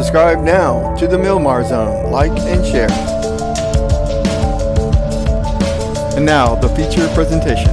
Subscribe now to the Milmar Zone. Like and share. And now, the feature presentation.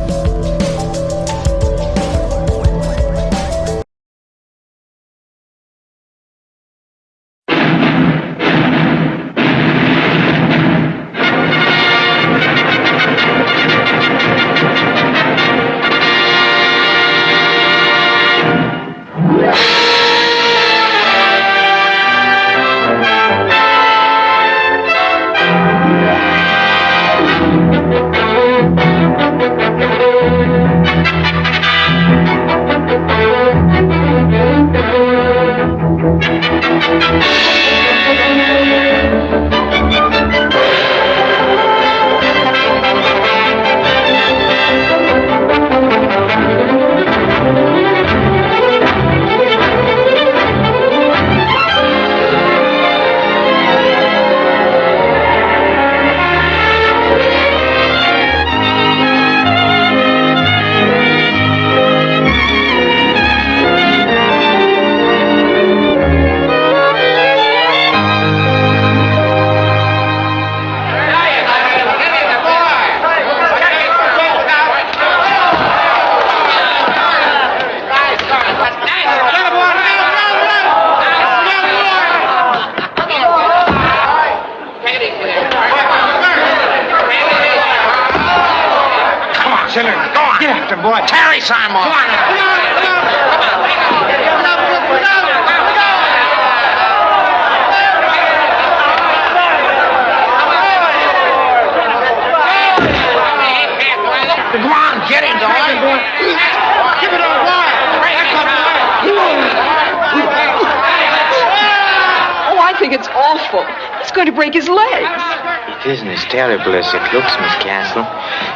It isn't as terrible as it looks, Miss Castle.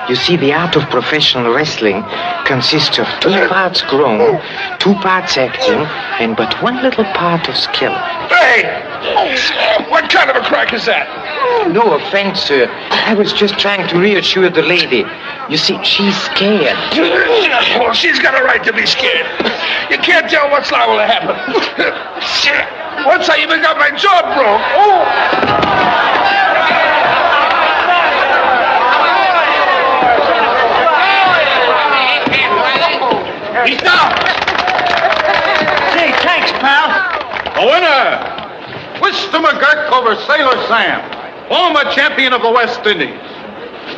You see, the art of professional wrestling consists of 2 parts grown, 2 parts acting, and but 1 little part of skill. Hey! What kind of a crack is that? No offense, sir. I was just trying to reassure the lady. You see, she's scared. Well, she's got a right to be scared. You can't tell what's liable to happen. Once I even got my jaw broke. Oh! He's down! Say, thanks, pal. A winner! Mr. McGurk over Sailor Sam, former champion of the West Indies.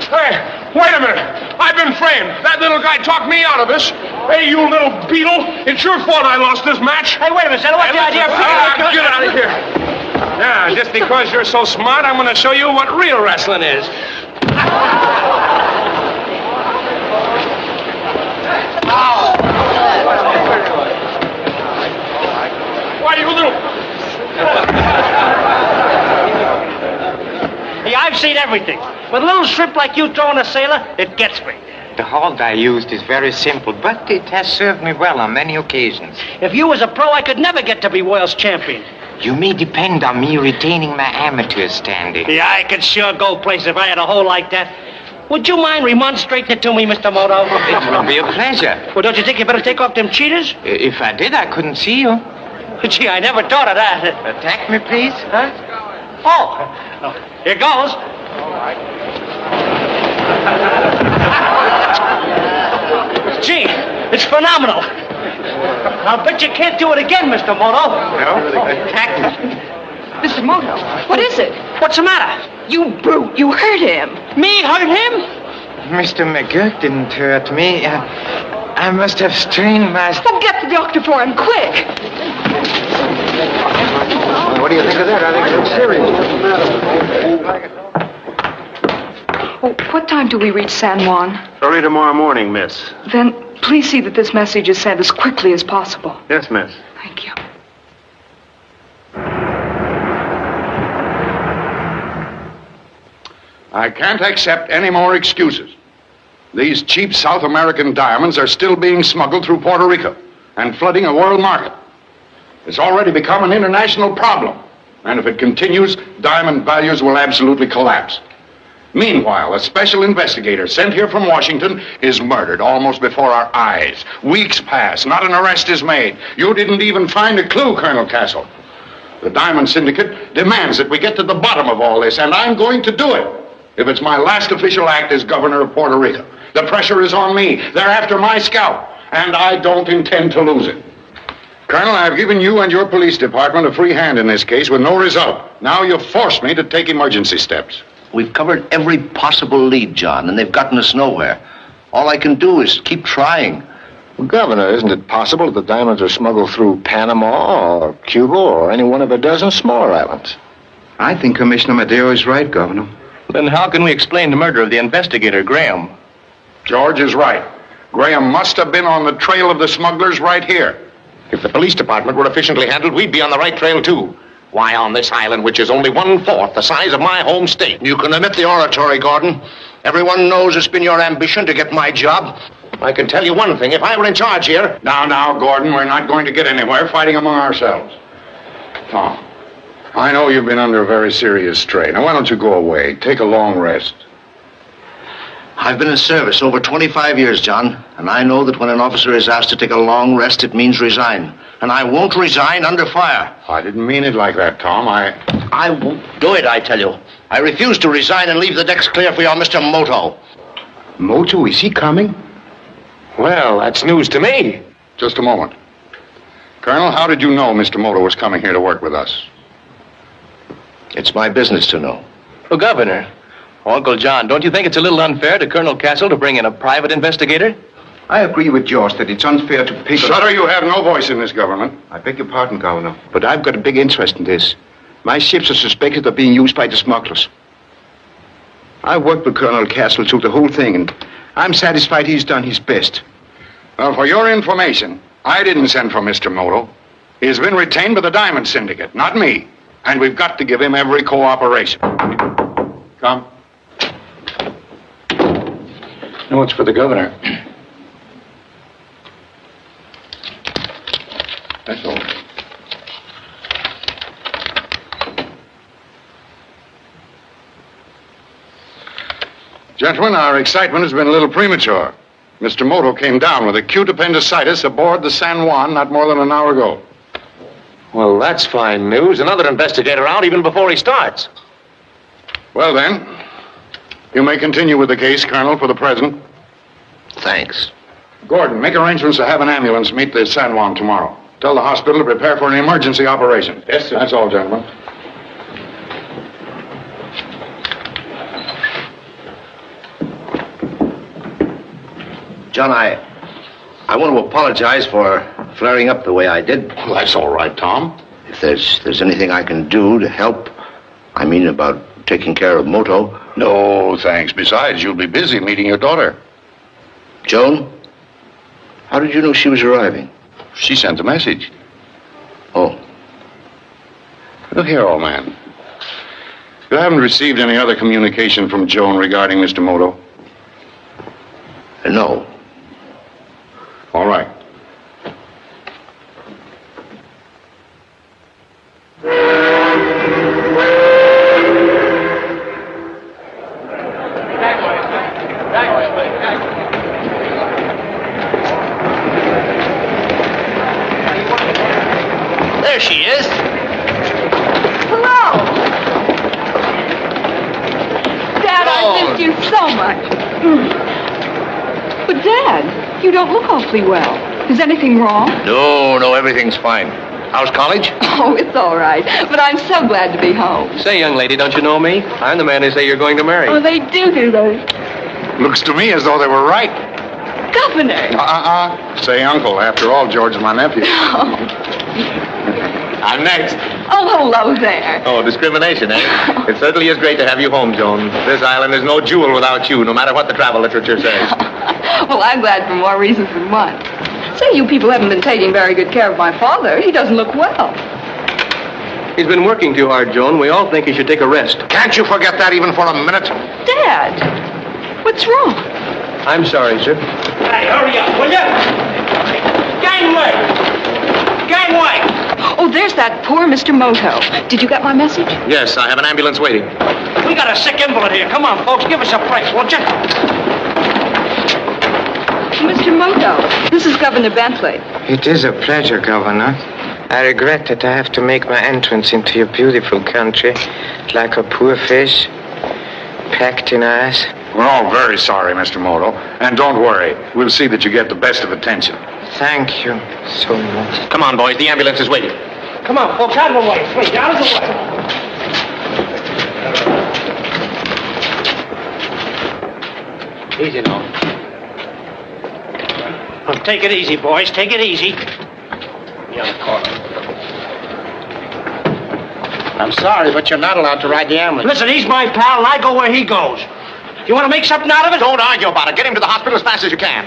Hey, wait a minute. I've been framed. That little guy talked me out of this. Hey, you little beetle. It's your fault I lost this match. Hey, wait a minute, Senator. What's the idea of Get out of here. Now, just because you're so smart, I'm going to show you what real wrestling is. Why, you little... Hey, I've seen everything. With a little shrimp like you throwing a sailor, it gets me. The hold I used is very simple, but it has served me well on many occasions. If you was a pro, I could never get to be world's champion. You may depend on me retaining my amateur standing. Yeah, I could sure go places if I had a hole like that. Would you mind remonstrating it to me, Mr. Moto? It will be a pleasure. Well, don't you think you better take off them cheaters? If I did, I couldn't see you. Gee, I never thought of that. Attack me, please. Huh? Oh, here goes. Gee, it's phenomenal. I'll bet you can't do it again, Mr. Moto. No? Attack me. Mr. Moto, what is it? What's the matter? You brute, you hurt him. Me hurt him? Mr. McGurk didn't hurt me. I must have strained my... Well, get the doctor for him, quick. What do you think of that? I think it's serious. Oh, what time do we reach San Juan? Early tomorrow morning, miss. Then please see that this message is sent as quickly as possible. Yes, miss. Thank you. I can't accept any more excuses. These cheap South American diamonds are still being smuggled through Puerto Rico and flooding a world market. It's already become an international problem, and if it continues, diamond values will absolutely collapse. Meanwhile, a special investigator sent here from Washington is murdered almost before our eyes. Weeks pass, not an arrest is made. You didn't even find a clue, Colonel Castle. The Diamond Syndicate demands that we get to the bottom of all this, and I'm going to do it. If it's my last official act as governor of Puerto Rico, the pressure is on me. They're after my scalp, and I don't intend to lose it. Colonel, I've given you and your police department a free hand in this case with no result. Now you've forced me to take emergency steps. We've covered every possible lead, John, and they've gotten us nowhere. All I can do is keep trying. Well, Governor, isn't it possible that the diamonds are smuggled through Panama or Cuba or any one of a dozen smaller islands? I think Commissioner Madero is right, Governor. Then how can we explain the murder of the investigator, Graham? George is right. Graham must have been on the trail of the smugglers right here. If the police department were efficiently handled, we'd be on the right trail, too. Why, on this island, which is only 1/4 the size of my home state. You can omit the oratory, Gordon. Everyone knows it's been your ambition to get my job. I can tell you one thing. If I were in charge here... Now, Gordon, we're not going to get anywhere fighting among ourselves. Tom, I know you've been under a very serious strain. Now, why don't you go away? Take a long rest. I've been in service over 25 years, John, and I know that when an officer is asked to take a long rest, it means resign. And I won't resign under fire. I didn't mean it like that, Tom. I won't do it, I tell you. I refuse to resign and leave the decks clear for your Mr. Moto. Moto, is he coming? Well, that's news to me. Just a moment. Colonel, how did you know Mr. Moto was coming here to work with us? It's my business to know. Well, Governor, Uncle John, don't you think it's a little unfair to Colonel Castle to bring in a private investigator? I agree with George that it's unfair to pick... Sutter, you have no voice in this government. I beg your pardon, Governor, but I've got a big interest in this. My ships are suspected of being used by the smugglers. I worked with Colonel Castle through the whole thing, and I'm satisfied he's done his best. Well, for your information, I didn't send for Mr. Moto. He's been retained by the Diamond Syndicate, not me. And we've got to give him every cooperation. Come. No, it's for the governor. That's all. Gentlemen, our excitement has been a little premature. Mr. Moto came down with acute appendicitis aboard the San Juan not more than an hour ago. Well, that's fine news. Another investigator out even before he starts. Well, then, you may continue with the case, Colonel, for the present. Thanks. Gordon, make arrangements to have an ambulance meet the San Juan tomorrow. Tell the hospital to prepare for an emergency operation. Yes, sir. That's all, gentlemen. John, I want to apologize for flaring up the way I did. Well, that's all right, Tom. If there's anything I can do to help, I mean about taking care of Moto. No, thanks. Besides, you'll be busy meeting your daughter. Joan, how did you know she was arriving? She sent a message. Oh. Look here, old man. You haven't received any other communication from Joan regarding Mr. Moto? No. All right. There she is. Hello. Dad, I missed you so much. But, Dad, you don't look awfully well. Is anything wrong? No, everything's fine. How's college? Oh, it's all right. But I'm so glad to be home. Say, young lady, don't you know me? I'm the man they say you're going to marry. Oh, they do they? Looks to me as though they were right. Governor. Say uncle. After all, George is my nephew. I'm next. Oh, hello there. Oh, discrimination, eh? It certainly is great to have you home, Joan. This island is no jewel without you, no matter what the travel literature says. Well, I'm glad for more reasons than one. Say, you people haven't been taking very good care of my father. He doesn't look well. He's been working too hard, Joan. We all think he should take a rest. Can't you forget that even for a minute? Dad, what's wrong? I'm sorry, sir. Hey, hurry up, will you? Gangway! Gangway! Oh, there's that poor Mr. Moto. Did you get my message? Yes, I have an ambulance waiting. We got a sick invalid here. Come on, folks, give us a break, won't you? Mr. Moto, this is Governor Bentley. It is a pleasure, Governor. I regret that I have to make my entrance into your beautiful country like a poor fish, packed in ice. We're all very sorry, Mr. Moto. And don't worry, we'll see that you get the best of attention. Thank you so much. Come on, boys. The ambulance is waiting. Come on, folks, out of the way. Please, out of the way. Easy now. Take it easy, boys. Take it easy. The other corner. I'm sorry, but you're not allowed to ride the ambulance. Listen, he's my pal, and I go where he goes. You want to make something out of it? Don't argue about it. Get him to the hospital as fast as you can.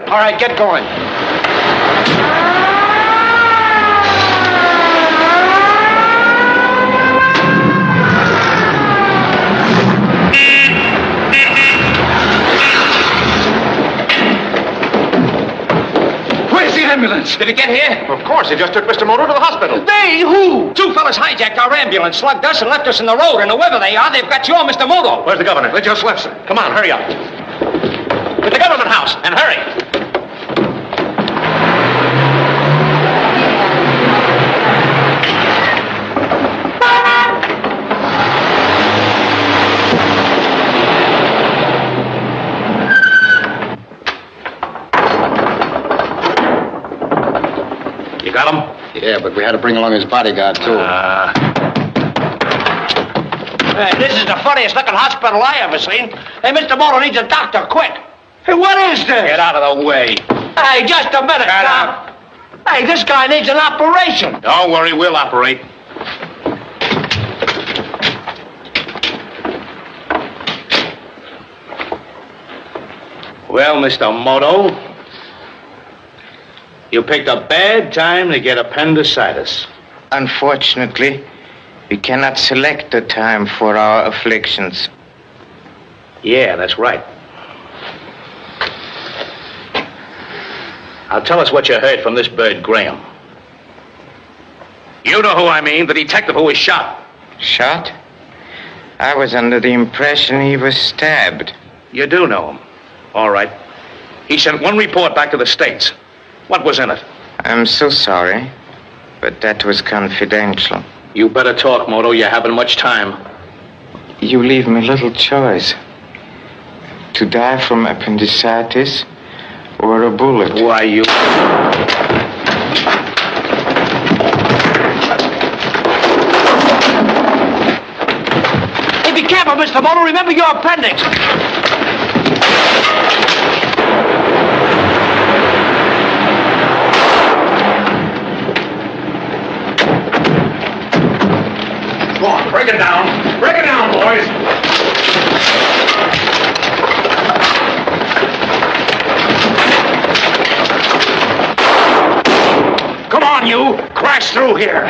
All right, get going. Where's the ambulance? Did it get here? Of course. It just took Mr. Moto to the hospital. They who? Two fellas hijacked our ambulance, slugged us, and left us in the road. And whoever they are, they've got your Mr. Moto. Where's the governor? They just left, sir. Come on, hurry up. To the government house, and hurry. You got him? Yeah, but we had to bring along his bodyguard, too. Hey, this is the funniest looking hospital I ever seen. Hey, Mr. Moto needs a doctor, quick. Hey, what is this? Get out of the way. Hey, just a minute, now. Hey, this guy needs an operation. Don't worry, we'll operate. Well, Mr. Moto, you picked a bad time to get appendicitis. Unfortunately, we cannot select the time for our afflictions. Yeah, that's right. Now tell us what you heard from this bird, Graham. You know who I mean, the detective who was shot. Shot? I was under the impression he was stabbed. You do know him. All right. He sent one report back to the States. What was in it? I'm so sorry, but that was confidential. You better talk, Moto. You haven't much time. You leave me little choice. To die from appendicitis or a bullet. Why, you... Hey, be careful, Mr. Moto. Remember your appendix. Go on, break it down. Break it down, boys. Come on, you. Crash through here.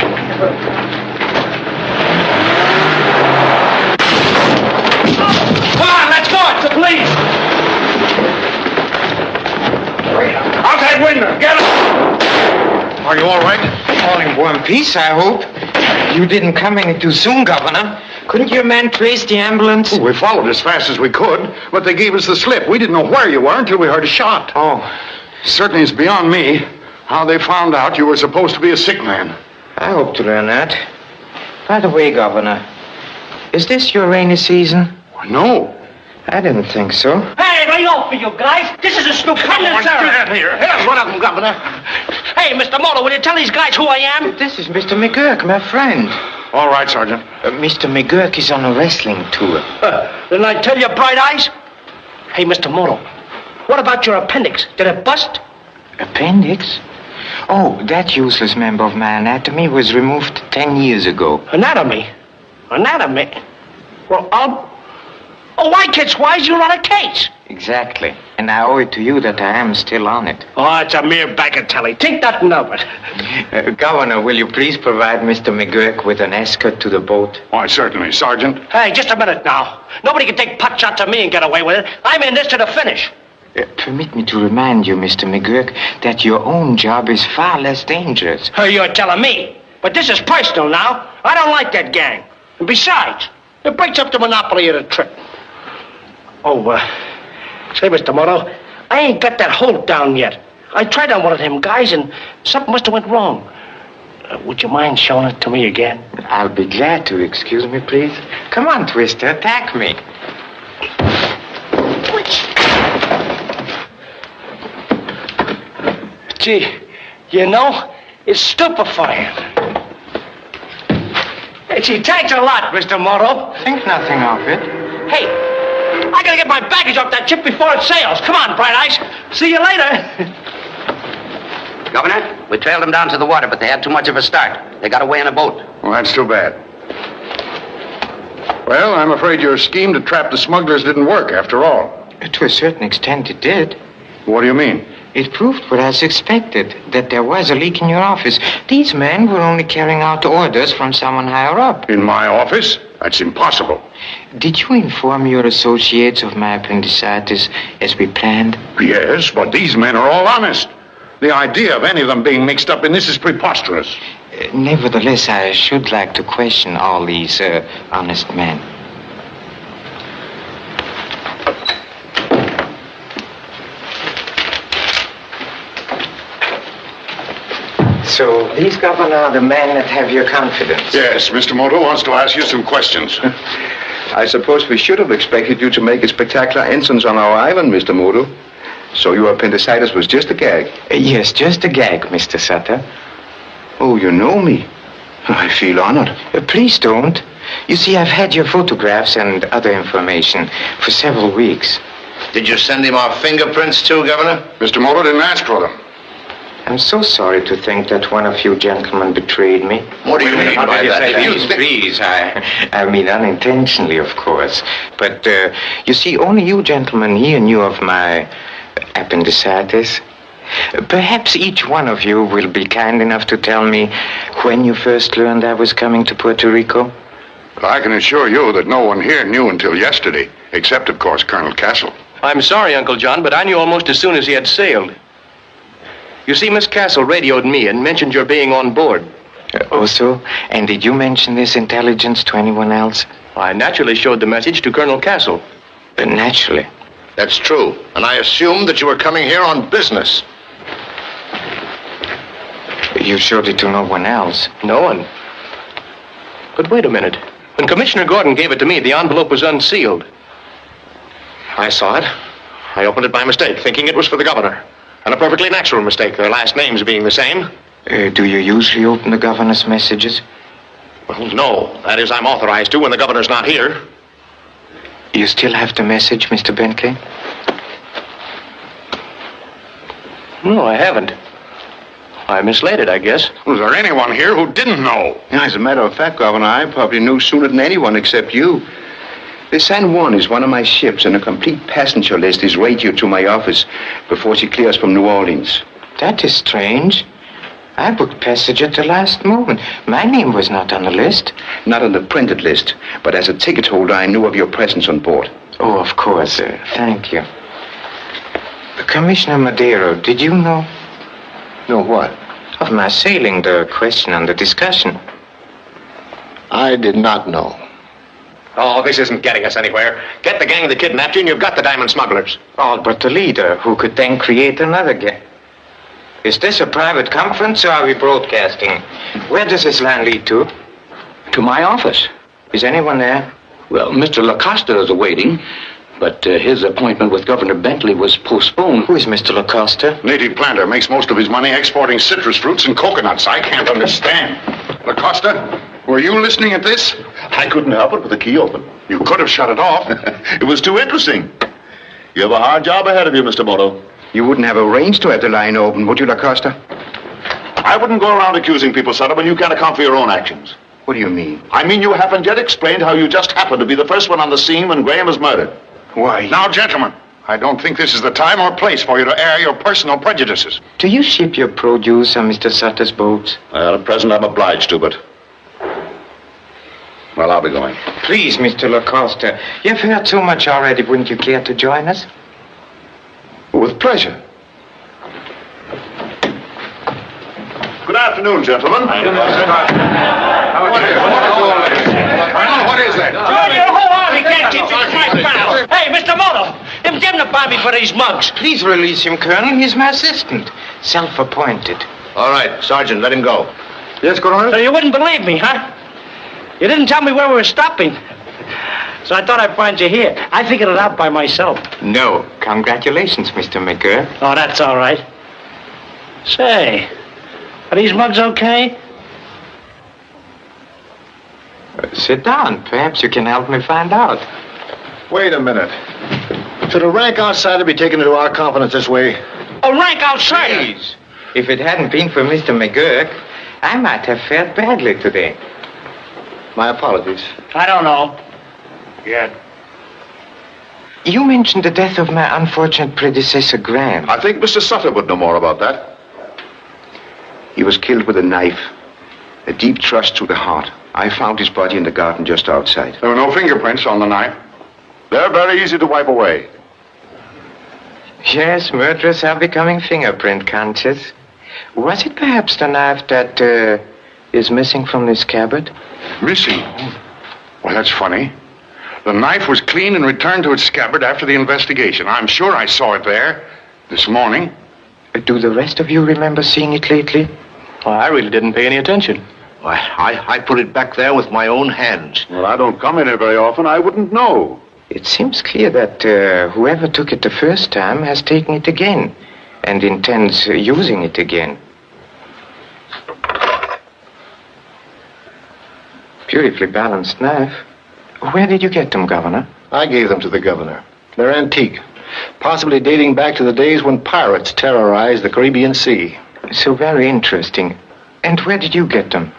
Come on, let's go. It's the police. Out that window. Get him. Are you all right? All in one piece, I hope. You didn't come any too soon, Governor. Couldn't your man trace the ambulance? We followed as fast as we could, but they gave us the slip. We didn't know where you were until we heard a shot. Oh, Certainly it's beyond me how they found out you were supposed to be a sick man. I hope to learn that. By the way, Governor, is this your rainy season? No. I didn't think so. Hey, lay off for you guys. This is a stupendous errand. Here's one of them, Governor. Hey, Mr. Moto, will you tell these guys who I am? This is Mr. McGurk, my friend. All right, Sergeant. Mr. McGurk is on a wrestling tour. Didn't I tell you, bright eyes? Hey, Mr. Moto, what about your appendix? Did it bust? Appendix? Oh, that useless member of my anatomy was removed 10 years ago. Anatomy? Anatomy? Well, Oh, why, kids, wise, you're on a case. Exactly. And I owe it to you that I am still on it. Oh, it's a mere bagatelle. Think nothing of it. Governor, will you please provide Mr. McGurk with an escort to the boat? Why, certainly, Sergeant. Hey, just a minute now. Nobody can take pot shots at me and get away with it. I'm in this to the finish. Permit me to remind you, Mr. McGurk, that your own job is far less dangerous. You're telling me. But this is personal now. I don't like that gang. And besides, it breaks up the monopoly of the trip. Oh, say, Mr. Moto, I ain't got that hold down yet. I tried on one of them guys, and something must have went wrong. Would you mind showing it to me again? I'll be glad to. Excuse me, please. Come on, Twister, attack me. Gee, you know, it's stupefying. Hey, gee, thanks a lot, Mr. Moto. Think nothing of it. Hey, I gotta get my baggage off that ship before it sails. Come on, Bright Eyes. See you later. Governor, we trailed them down to the water, but they had too much of a start. They got away in a boat. Well, that's too bad. Well, I'm afraid your scheme to trap the smugglers didn't work after all. To a certain extent, it did. What do you mean? It proved what I suspected, that there was a leak in your office. These men were only carrying out orders from someone higher up. In my office? That's impossible. Did you inform your associates of my appendicitis as we planned? Yes, but these men are all honest. The idea of any of them being mixed up in this is preposterous. Nevertheless, I should like to question all these honest men. So, these, Governor, are the men that have your confidence? Yes, Mr. Moto wants to ask you some questions. I suppose we should have expected you to make a spectacular entrance on our island, Mr. Moto. So your appendicitis was just a gag? Yes, just a gag, Mr. Sutter. Oh, you know me. I feel honored. Please don't. You see, I've had your photographs and other information for several weeks. Did you send him our fingerprints too, Governor? Mr. Moto didn't ask for them. I'm so sorry to think that one of you gentlemen betrayed me. What do you mean by that? Please, I mean unintentionally, of course. But, you see, only you gentlemen here knew of my appendicitis. Perhaps each one of you will be kind enough to tell me when you first learned I was coming to Puerto Rico. I can assure you that no one here knew until yesterday, except, of course, Colonel Castle. I'm sorry, Uncle John, but I knew almost as soon as he had sailed. You see, Miss Castle radioed me and mentioned your being on board. Also? And did you mention this intelligence to anyone else? I naturally showed the message to Colonel Castle. Naturally. That's true. And I assumed that you were coming here on business. You showed it to no one else? No one. But wait a minute. When Commissioner Gordon gave it to me, the envelope was unsealed. I saw it. I opened it by mistake, thinking it was for the governor. And a perfectly natural mistake, their last names being the same. Do you usually open the governor's messages? Well, no. That is, I'm authorized to when the governor's not here. You still have the message, Mr. Bentley? No, I haven't. I mislaid it, I guess. Was there anyone here who didn't know? As a matter of fact, Governor, I probably knew sooner than anyone except you. The San Juan is one of my ships, and a complete passenger list is radioed to my office before she clears from New Orleans. That is strange. I booked passage at the last moment. My name was not on the list. Not on the printed list, but as a ticket holder, I knew of your presence on board. Oh, of course. Thank you. Commissioner Madero, did you know? No, what? Of my sailing, the question under discussion. I did not know. Oh, this isn't getting us anywhere. Get the gang that kidnapped you and you've got the diamond smugglers. All but the leader, who could then create another gang. Is this a private conference or are we broadcasting? Where does this line lead to? To my office. Is anyone there? Well, Mr. Lacosta is awaiting, but his appointment with Governor Bentley was postponed. Who is Mr. Lacosta? Native planter, makes most of his money exporting citrus fruits and coconuts. I can't understand. Lacosta, were you listening at this? I couldn't help it with the key open. You could have shut it off. It was too interesting. You have a hard job ahead of you, Mr. Moto. You wouldn't have arranged to have the line open, would you, Lacosta? I wouldn't go around accusing people, Sutter, when you can't account for your own actions. What do you mean? I mean you haven't yet explained how you just happened to be the first one on the scene when Graham was murdered. Why? Now, gentlemen, I don't think this is the time or place for you to air your personal prejudices. Do you ship your produce on Mr. Sutter's boats? Well, at present I'm obliged to, but... Well, I'll be going. Please, Mr. Lacosta. You've heard so much already. Wouldn't you care to join us? With pleasure. Good afternoon, gentlemen. What is that? Hold on, he can't keep his right bound. Hey, Mr. Moto, them buy me for these mugs. Please release him, Colonel. He's my assistant. Self-appointed. All right, Sergeant, let him go. Yes, Colonel? So you wouldn't believe me, huh? You didn't tell me where we were stopping. So I thought I'd find you here. I figured it out by myself. No. Congratulations, Mr. McGurk. Oh, that's all right. Say, are these mugs okay? Sit down. Perhaps you can help me find out. Wait a minute. Should a rank outsider be taken into our confidence this way? A rank outsider? Please. If it hadn't been for Mr. McGurk, I might have fared badly today. My apologies. I don't know. Yet. You mentioned the death of my unfortunate predecessor, Graham. I think Mr. Sutter would know more about that. He was killed with a knife. A deep thrust through the heart. I found his body in the garden just outside. There were no fingerprints on the knife. They're very easy to wipe away. Yes, murderers are becoming fingerprint conscious. Was it perhaps the knife that is missing from this scabbard? Missing? Well, that's funny. The knife was clean and returned to its scabbard after the investigation. I'm sure I saw it there this morning. Do the rest of you remember seeing it lately? Well, I really didn't pay any attention. I put it back there with my own hands. Well, I don't come in here very often. I wouldn't know. It seems clear that whoever took it the first time has taken it again and intends using it again. Beautifully balanced knife. Where did you get them, Governor? I gave them to the governor. They're antique, possibly dating back to the days when pirates terrorized the Caribbean Sea. So very interesting. And where did you get them?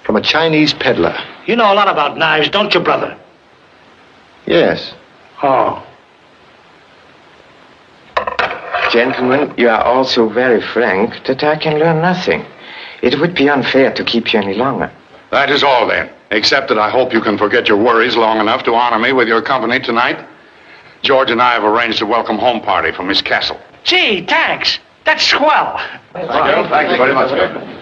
From a Chinese peddler. You know a lot about knives, don't you, brother? Yes. Oh. Gentlemen, you are all so very frank that I can learn nothing. It would be unfair to keep you any longer. That is all, then. Except that I hope you can forget your worries long enough to honor me with your company tonight. George and I have arranged a welcome home party for Miss Castle. Gee, thanks. That's swell. Thank you very much, sir.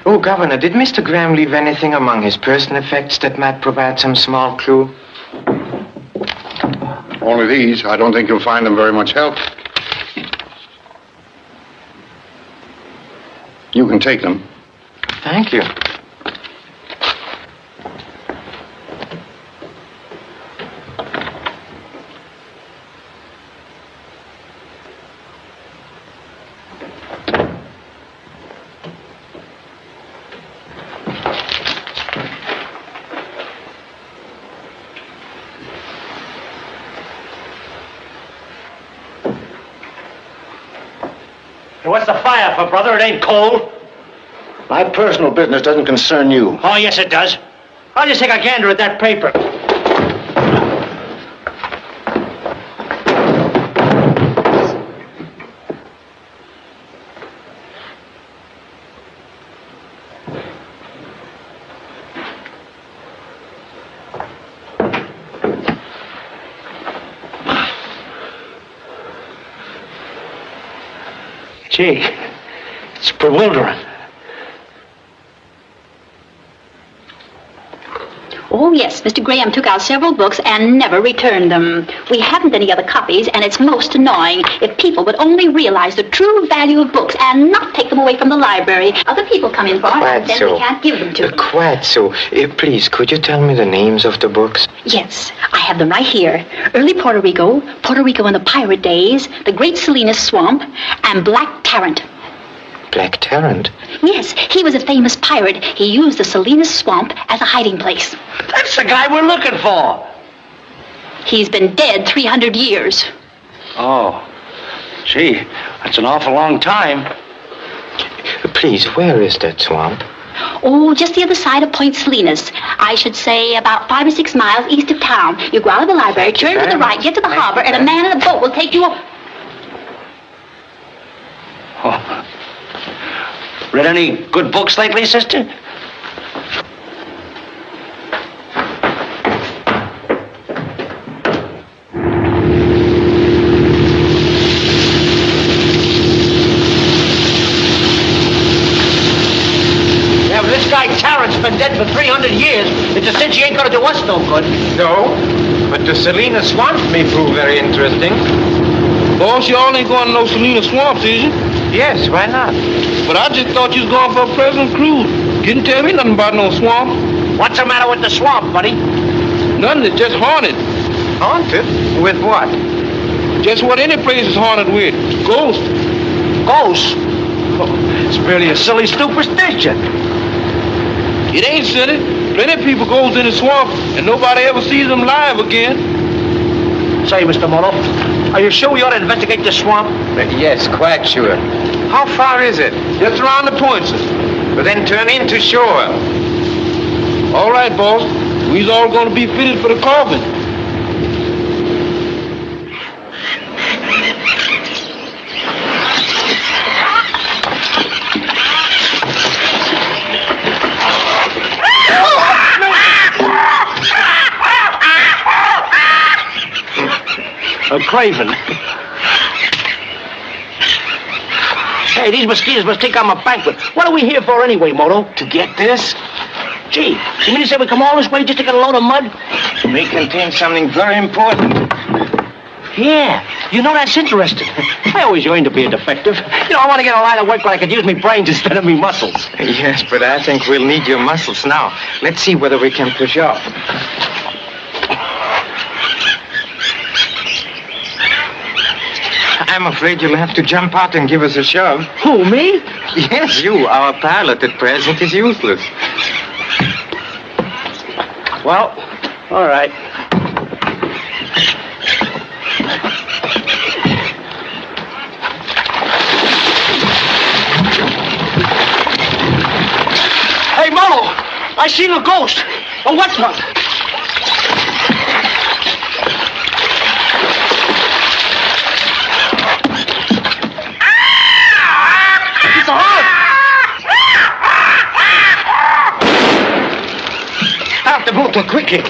Oh, Governor, did Mr. Graham leave anything among his personal effects that might provide some small clue? Only these. I don't think you'll find them very much help. You can take them. Thank you. What's the fire for, brother? It ain't cold. My personal business doesn't concern you. Oh, yes, it does. I'll just take a gander at that paper. Gee, it's bewildering. Oh, yes, Mr. Graham took out several books and never returned them. We haven't any other copies, and it's most annoying. If people would only realize the true value of books and not take them away from the library, other people come in for them, and then we can't give them to them. Quite so. Please, could you tell me the names of the books? Yes, I have them right here. Early Puerto Rico in the pirate days, The Great Salinas Swamp, and Black Tarrant. Black Tarrant? Yes, he was a famous pirate. He used the Salinas Swamp as a hiding place. That's the guy we're looking for. He's been dead 300 years. Oh, gee, that's an awful long time. Please, where is that swamp? Oh, just the other side of Point Salinas. I should say about 5 or 6 miles east of town. You go out of the library, turn to the right, get to the harbor, and a man in a boat will take you up. Oh. Read any good books lately, sister? Yeah, but this guy Tarrant's been dead for 300 years. It's a cinch he ain't gonna do us no good. No, but the Salina Swamp may prove very interesting. Boss, y'all ain't going to no Salina Swamps, is you? Yes, why not? But I just thought you was going for a pleasant cruise. Didn't tell me nothing about no swamp. What's the matter with the swamp, buddy? Nothing, it's just haunted. Haunted? With what? Just what any place is haunted with. Ghosts. Ghosts? Oh, it's merely a silly superstition. It ain't silly. Plenty of people goes in the swamp and nobody ever sees them live again. Say, Mr. Moto, are you sure we ought to investigate this swamp? Yes, quite sure. How far is it? Just around the point, sir. But then turn into shore. All right, boss. We's all gonna be fitted for the coffin. A craven. Hey, these mosquitoes must think I'm a banquet. What are we here for anyway, Moto? To get this? Gee, you mean to say we come all this way just to get a load of mud? It may contain something very important. Yeah, you know, that's interesting. I always yearned to be a detective. You know, I want to get a line of work where I could use my brains instead of me muscles. Yes, but I think we'll need your muscles now. Let's see whether we can push off. I'm afraid you'll have to jump out and give us a shove. Who, me? Yes, you. Our pilot at present is useless. Well, all right. Hey, Moto, I seen a ghost. A what one? It's a hawk. Out the motor, quickly.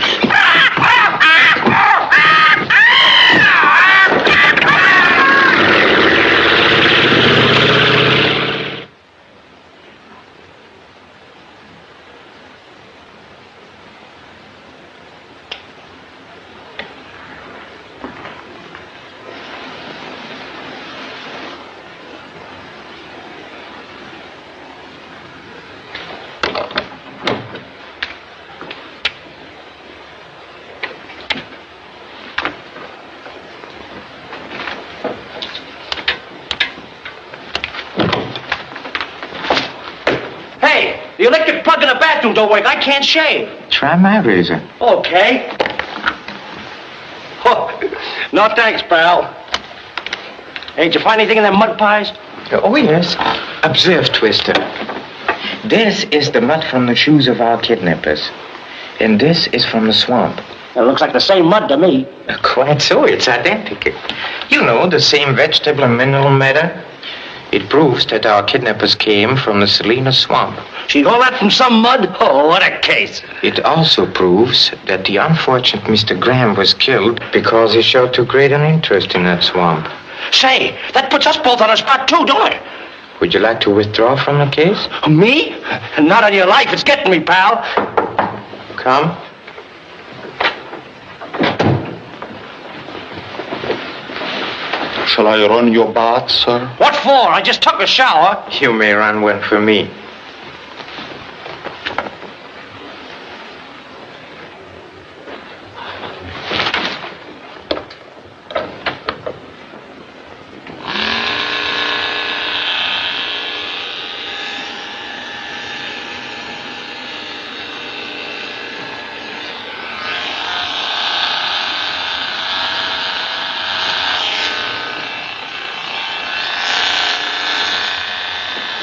The electric plug in the bathroom don't work. I can't shave. Try my razor. Okay. Oh, no thanks, pal. Hey, did you find anything in them mud pies? Oh, yes. Observe, Twister. This is the mud from the shoes of our kidnappers. And this is from the swamp. It looks like the same mud to me. Quite so. It's identical. You know, the same vegetable and mineral matter. It proves that our kidnappers came from the Salina Swamp. She got that from some mud? Oh, what a case. It also proves that the unfortunate Mr. Graham was killed because he showed too great an interest in that swamp. Say, that puts us both on a spot too, don't it? Would you like to withdraw from the case? Me? Not on your life. It's getting me, pal. Come. Shall I run your bath, sir? What for? I just took a shower. You may run one for me.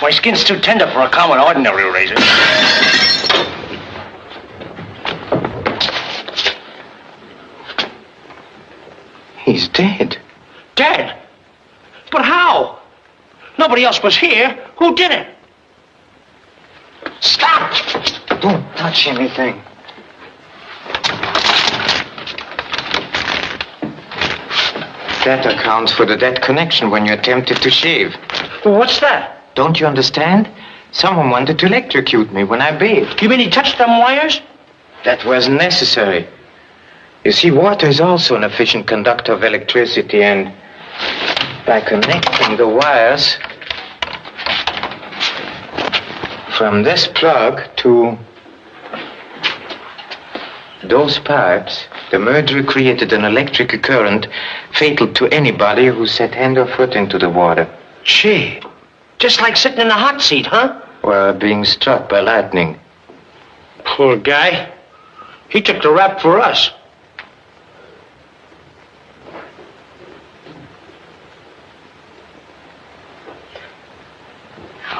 My skin's too tender for a common, ordinary razor. He's dead. Dead? But how? Nobody else was here. Who did it? Stop! Don't touch anything. That accounts for the dead connection when you attempted to shave. What's that? Don't you understand? Someone wanted to electrocute me when I bathed. You mean he touched them wires? That was necessary. You see, water is also an efficient conductor of electricity, and by connecting the wires from this plug to those pipes, the murderer created an electric current fatal to anybody who set hand or foot into the water. Gee, just like sitting in a hot seat, huh? Or being struck by lightning. Poor guy. He took the rap for us.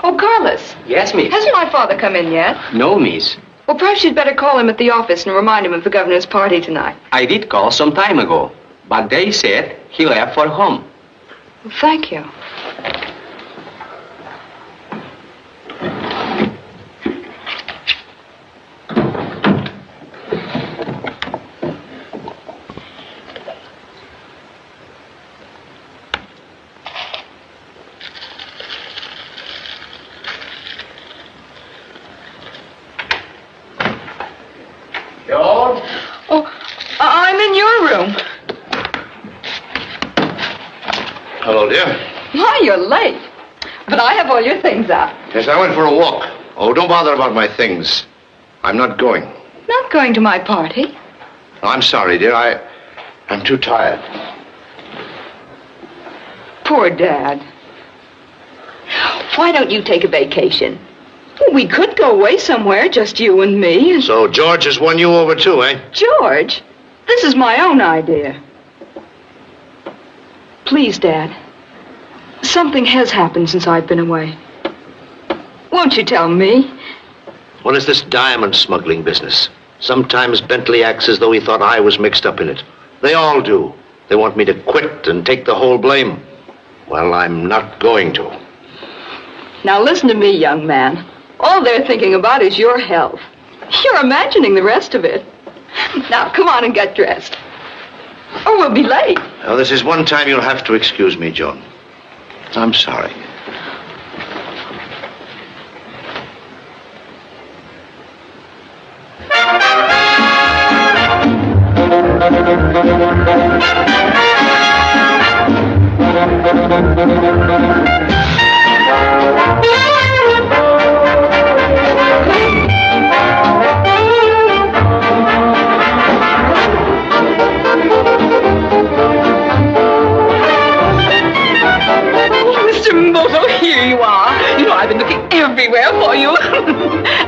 Oh, Carlos. Yes, miss. Hasn't my father come in yet? No, miss. Well, perhaps you'd better call him at the office and remind him of the governor's party tonight. I did call some time ago, but they said he left for home. Well, thank you. George? Oh, I'm in your room. Hello, dear. Why, you're late. But I have all your things out. Yes, I went for a walk. Oh, don't bother about my things. I'm not going. Not going to my party. I'm sorry, dear. I'm too tired. Poor Dad. Why don't you take a vacation? We could go away somewhere, just you and me. So George has won you over too, eh? George, this is my own idea. Please, Dad. Something has happened since I've been away. Won't you tell me? What is this diamond smuggling business? Sometimes Bentley acts as though he thought I was mixed up in it. They all do. They want me to quit and take the whole blame. Well, I'm not going to. Now listen to me, young man. All they're thinking about is your health. You're imagining the rest of it. Now, come on and get dressed. Or we'll be late. Now, this is one time you'll have to excuse me, Joan. I'm sorry. Mr. Moto, here you are. You know, I've been looking everywhere for you.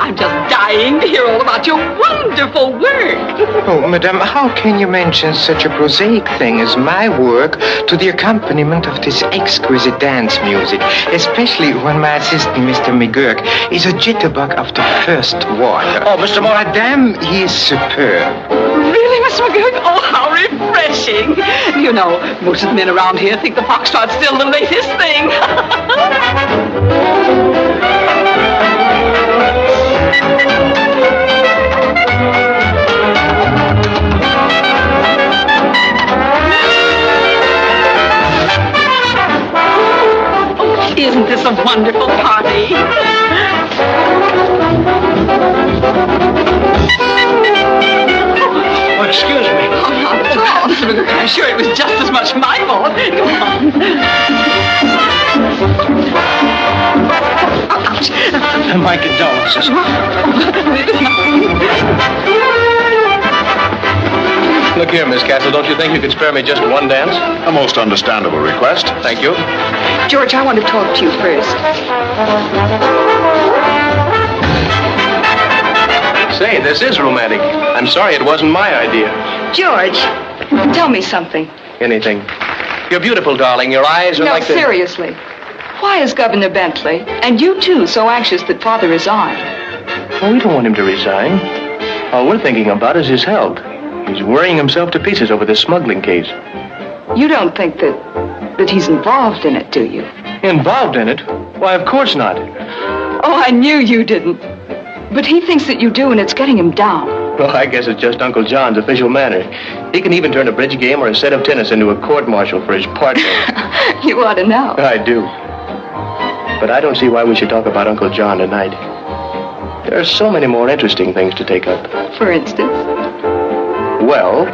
I'm just dying to hear all about your wonderful work. Oh, madame, how can you mention such a prosaic thing as my work to the accompaniment of this exquisite dance music, especially when my assistant, Mr. McGurk, is a jitterbug of the first water? Oh, Mr. Moore. Madame, he is superb. Really, Mr. McGurk? Oh, how refreshing. You know, most of the men around here think the foxtrot's still the latest thing. Isn't this a wonderful party? Oh, excuse me. Oh, not at all, Mr. McGurk. I'm sure it was just as much my fault. Come on. Ouch. My condolences. Look here, Miss Castle, don't you think you could spare me just one dance? A most understandable request. Thank you. George, I want to talk to you first. Say, this is romantic. I'm sorry it wasn't my idea. George, tell me something. Anything. You're beautiful, darling. Your eyes are No, like the... seriously. Why is Governor Bentley, and you too, so anxious that Father resign? Well, we don't want him to resign. All we're thinking about is his health. He's worrying himself to pieces over this smuggling case. You don't think that he's involved in it, do you? Involved in it? Why, of course not. Oh, I knew you didn't. But he thinks that you do, and it's getting him down. Well, I guess it's just Uncle John's official manner. He can even turn a bridge game or a set of tennis into a court-martial for his partner. You ought to know. I do. But I don't see why we should talk about Uncle John tonight. There are so many more interesting things to take up. For instance? Well,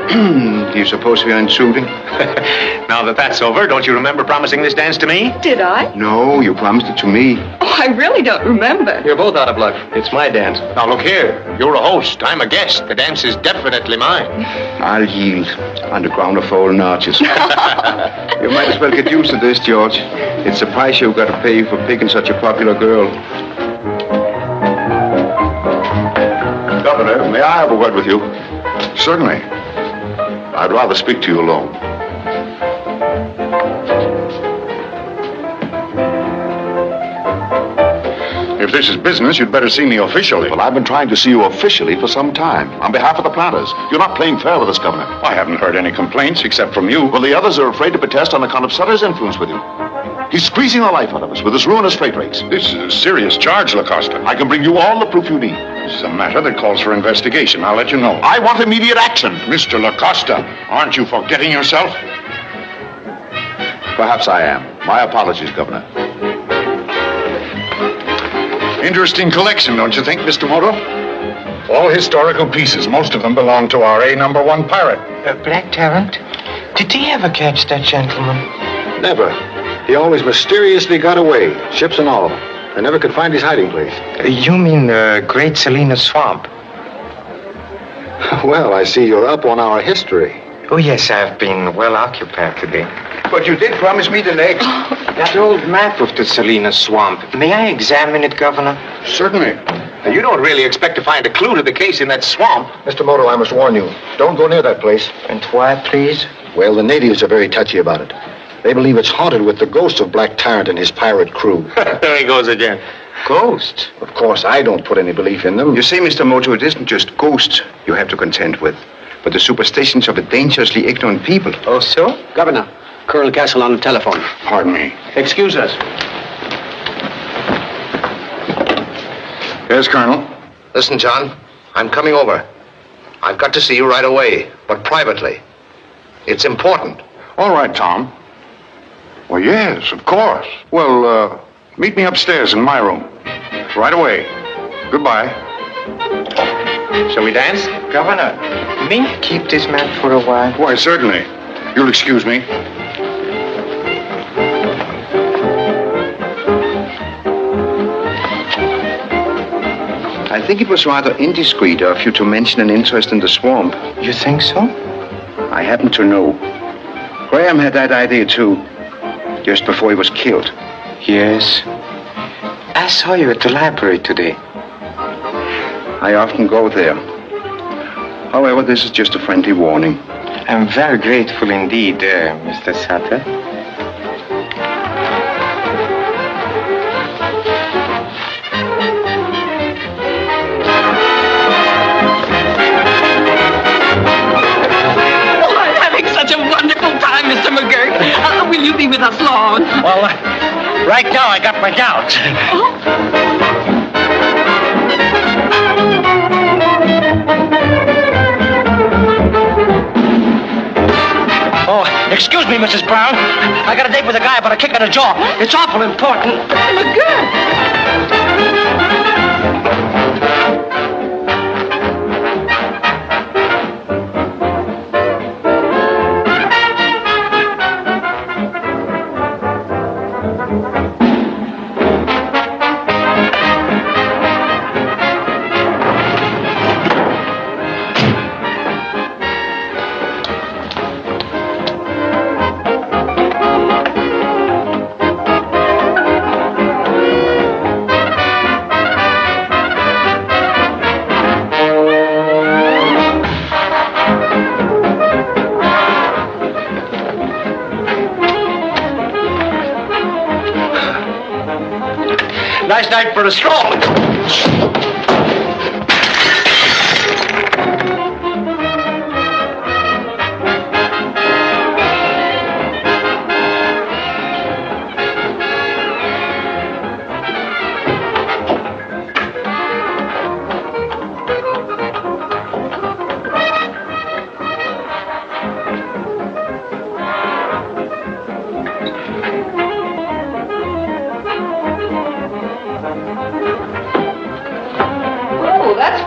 Do you suppose we are intruding? Now that that's over, don't you remember promising this dance to me? Did I? No, you promised it to me. Oh, I really don't remember. you're both out of luck. It's my dance. Now look here, you're a host, I'm a guest. The dance is definitely mine. I'll yield on the ground of fallen arches. You might as well get used to this, George. It's a price you've got to pay for picking such a popular girl. Governor, may I have a word with you? Certainly. I'd rather speak to you alone. If this is business, you'd better see me officially. Well, I've been trying to see you officially for some time, on behalf of the planters. You're not playing fair with us, Governor. I haven't heard any complaints except from you. Well, the others are afraid to protest on account of Sutter's influence with you. He's squeezing the life out of us with his ruinous freight rates. This is a serious charge, Lacosta. I can bring you all the proof you need. This is a matter that calls for investigation. I'll let you know. I want immediate action. Mr. Lacosta, aren't you forgetting yourself? Perhaps I am. My apologies, Governor. Interesting collection, don't you think, Mr. Moto? All historical pieces. Most of them belong to our #1 pirate. Black Tarrant? Did he ever catch that gentleman? Never. He always mysteriously got away, ships and all. I never could find his hiding place. You mean the Great Salina Swamp? Well, I see you're up on our history. Oh, yes, I've been well occupied today. But you did promise me the next. That old map of the Salina Swamp. May I examine it, Governor? Certainly. Now, you don't really expect to find a clue to the case in that swamp. Mr. Moto, I must warn you. Don't go near that place. And why, please? Well, the natives are very touchy about it. They believe it's haunted with the ghost of Black Tyrant and his pirate crew. There he goes again. Ghost? Of course, I don't put any belief in them. You see, Mr. Moto, it isn't just ghosts you have to contend with, but the superstitions of a dangerously ignorant people. Oh, so? Governor, Colonel Castle on the telephone. Pardon me. Excuse us. Yes, Colonel? Listen, John, I'm coming over. I've got to see you right away, but privately. It's important. All right, Tom. Well, yes, of course. Well, meet me upstairs in my room. Right away. Goodbye. Shall we dance? Governor, may I keep this man for a while? Why, certainly. You'll excuse me. I think it was rather indiscreet of you to mention an interest in the swamp. You think so? I happen to know. Graham had that idea, too, just before he was killed. Yes. I saw you at the library today. I often go there. However, this is just a friendly warning. I'm very grateful indeed, Mr. Sutter. Mr. McGurk. Will you be with us long? Well, right now I got my doubts. Oh, excuse me, Mrs. Brown. I got a date with a guy about a kick in the jaw. It's awful important. Mr. McGurk. Nice night for a stroll.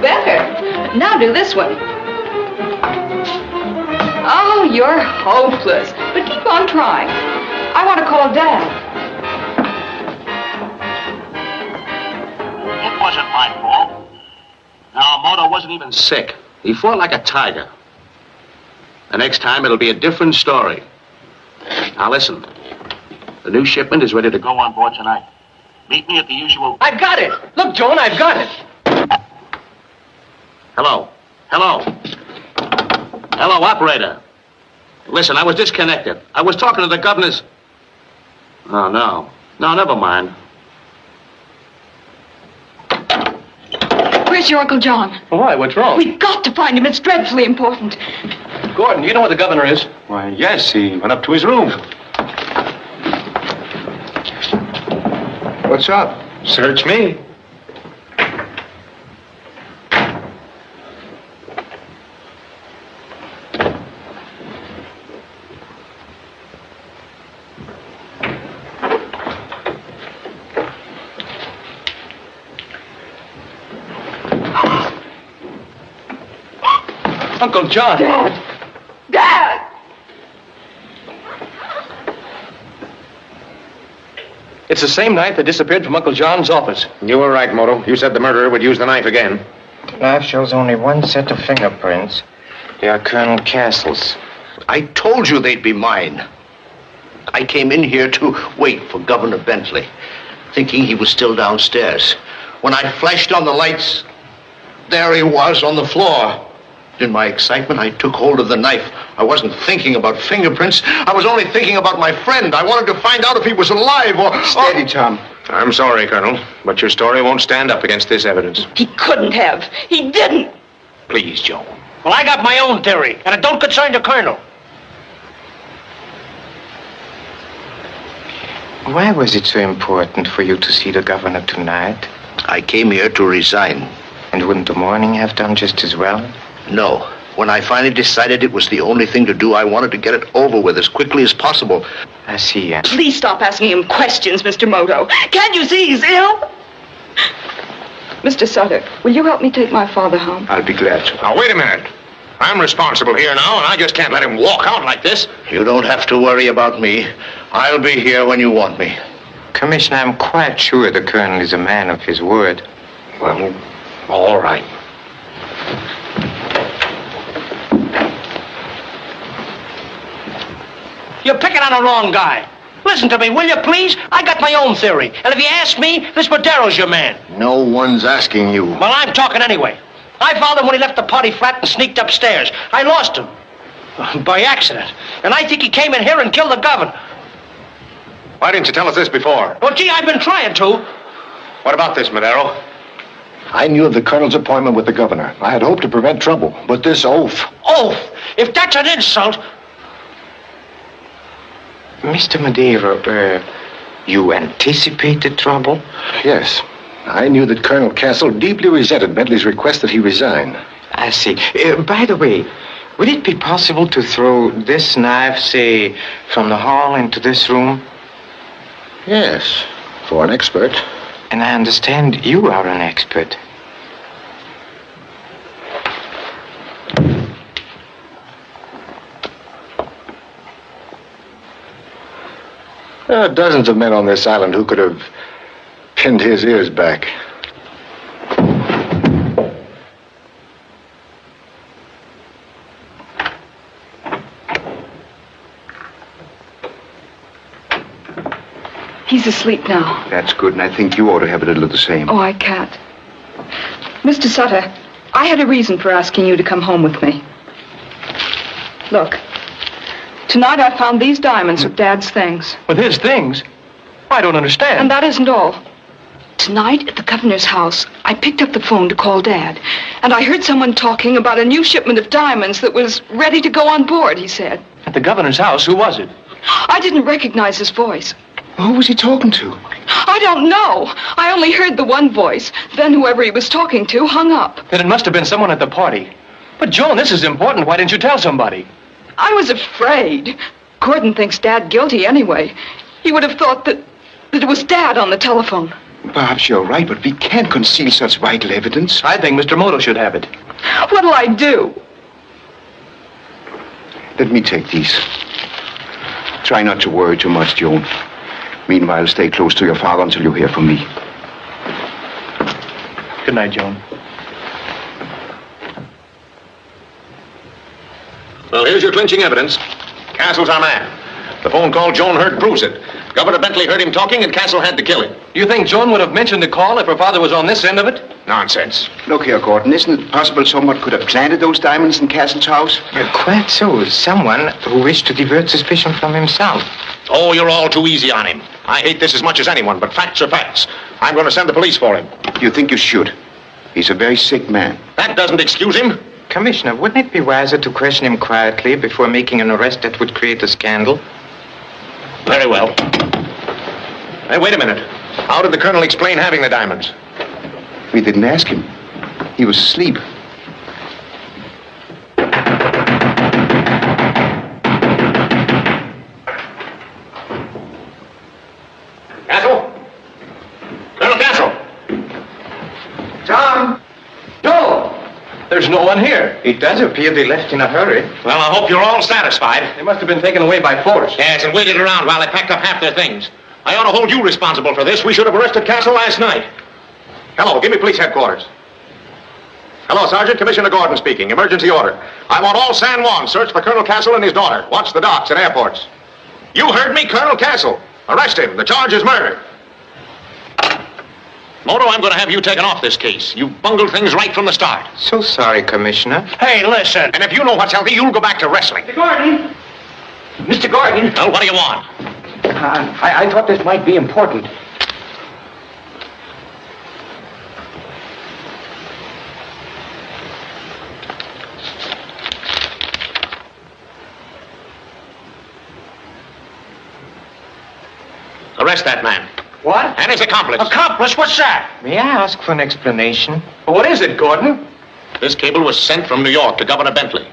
better. Now do this one. Oh, you're hopeless. But keep on trying. I want to call Dad. It wasn't my fault. Now, Moto wasn't even sick. He fought like a tiger. The next time, it'll be a different story. Now, listen. The new shipment is ready to go on board tonight. Meet me at the usual... I've got it. Look, Joan, I've got it. Hello. Hello. Hello, operator. Listen, I was disconnected. I was talking to the governor's... Oh, no. No, never mind. Where's your Uncle John? Why? What's wrong? We've got to find him. It's dreadfully important. Gordon, you know where the governor is? Why, yes, he went up to his room. What's up? Search me. Uncle John. Dad! It's the same knife that disappeared from Uncle John's office. You were right, Moto. You said the murderer would use the knife again. The knife shows only one set of fingerprints. They are Colonel Castle's. I told you they'd be mine. I came in here to wait for Governor Bentley, thinking he was still downstairs. When I flashed on the lights, there he was on the floor. In my excitement, I took hold of the knife. I wasn't thinking about fingerprints. I was only thinking about my friend. I wanted to find out if he was alive or... Steady, Tom. I'm sorry, Colonel, but your story won't stand up against this evidence. He couldn't have. He didn't. Please, Joan. Well, I got my own theory, and it don't concern the colonel. Why was it so important for you to see the governor tonight? I came here to resign. And wouldn't the morning have done just as well? No. When I finally decided it was the only thing to do, I wanted to get it over with as quickly as possible. I see. Please stop asking him questions, Mr. Moto. Can't you see he's ill? Mr. Sutter, will you help me take my father home? I'll be glad to. Now, wait a minute. I'm responsible here now, and I just can't let him walk out like this. You don't have to worry about me. I'll be here when you want me. Commissioner, I'm quite sure the colonel is a man of his word. Well, all right. You're picking on the wrong guy. Listen to me, will you, please? I got my own theory. And if you ask me, this Madero's your man. No one's asking you. Well, I'm talking anyway. I found him when he left the party flat and sneaked upstairs. I lost him. By accident. And I think he came in here and killed the governor. Why didn't you tell us this before? Well, gee, I've been trying to. What about this, Madero? I knew of the colonel's appointment with the governor. I had hoped to prevent trouble, but this oath... Oath? If that's an insult... Mr. Madeira, you anticipated trouble? Yes. I knew that Colonel Castle deeply resented Bentley's request that he resign. I see. By the way, would it be possible to throw this knife, say, from the hall into this room? Yes, for an expert. And I understand you are an expert. There are dozens of men on this island who could have pinned his ears back. He's asleep now. That's good, and I think you ought to have a little of the same. Oh, I can't. Mr. Sutter, I had a reason for asking you to come home with me. Look, tonight I found these diamonds with Dad's things. With his things? I don't understand. And that isn't all. Tonight at the governor's house, I picked up the phone to call Dad, and I heard someone talking about a new shipment of diamonds that was ready to go on board, he said. At the governor's house? Who was it? I didn't recognize his voice. Who was he talking to? I don't know. I only heard the one voice. Then whoever he was talking to hung up. Then it must have been someone at the party. But, Joan, this is important. Why didn't you tell somebody? I was afraid. Gordon thinks Dad guilty anyway. He would have thought that it was Dad on the telephone. Perhaps you're right, but we can't conceal such vital evidence. I think Mr. Moto should have it. What'll I do? Let me take these. Try not to worry too much, Joan. Meanwhile, stay close to your father until you hear from me. Good night, Joan. Well, here's your clinching evidence. Castle's our man. The phone call Joan heard proves it. Governor Bentley heard him talking, and Castle had to kill him. You think Joan would have mentioned the call if her father was on this end of it? Nonsense. Look here, Gordon. Isn't it possible someone could have planted those diamonds in Castle's house? Quite so. Someone who wished to divert suspicion from himself. Oh, you're all too easy on him. I hate this as much as anyone, but facts are facts. I'm going to send the police for him. You think you should? He's a very sick man. That doesn't excuse him. Commissioner, wouldn't it be wiser to question him quietly before making an arrest that would create a scandal? Very well. Hey, wait a minute. How did the colonel explain having the diamonds? We didn't ask him. He was asleep. Castle? Colonel Castle? Tom? Joe? There's no one here. It does appear they left in a hurry. Well, I hope you're all satisfied. They must have been taken away by force. Yes, and waited around while they packed up half their things. I ought to hold you responsible for this. We should have arrested Castle last night. Hello, give me police headquarters. Hello, Sergeant. Commissioner Gordon speaking. Emergency order. I want all San Juan searched for Colonel Castle and his daughter. Watch the docks and airports. You heard me, Colonel Castle. Arrest him. The charge is murder. Moto, I'm going to have you taken off this case. You bungled things right from the start. So sorry, Commissioner. Hey, listen. And if you know what's healthy, you'll go back to wrestling. Mr. Gordon? Mr. Gordon? Well, what do you want? I thought this might be important. Arrest that man. What? And his accomplice. Accomplice? What's that? May I ask for an explanation? What is it, Gordon? This cable was sent from New York to Governor Bentley.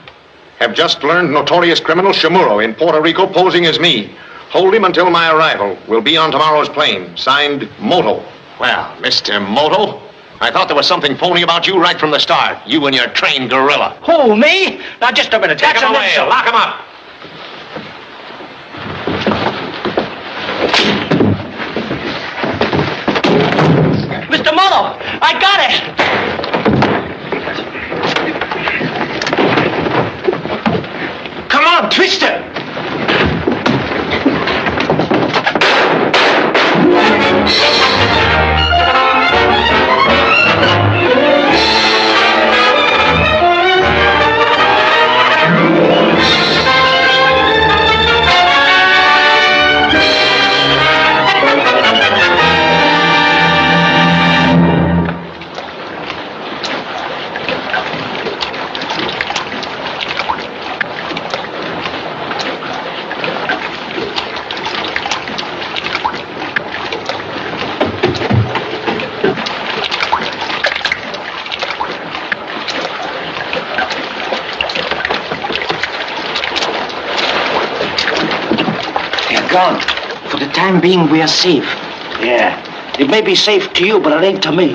Have just learned notorious criminal Chamorro in Puerto Rico posing as me. Hold him until my arrival. Will be on tomorrow's plane. Signed, Moto. Well, Mr. Moto, I thought there was something phony about you right from the start. You and your trained gorilla. Who, me? Now, just a minute. Take That's him an away. insult. Lock him up. Mr. Moto, I got it. Come on, twist it. Gone. For the time being, we are safe. Yeah. It may be safe to you, but it ain't to me.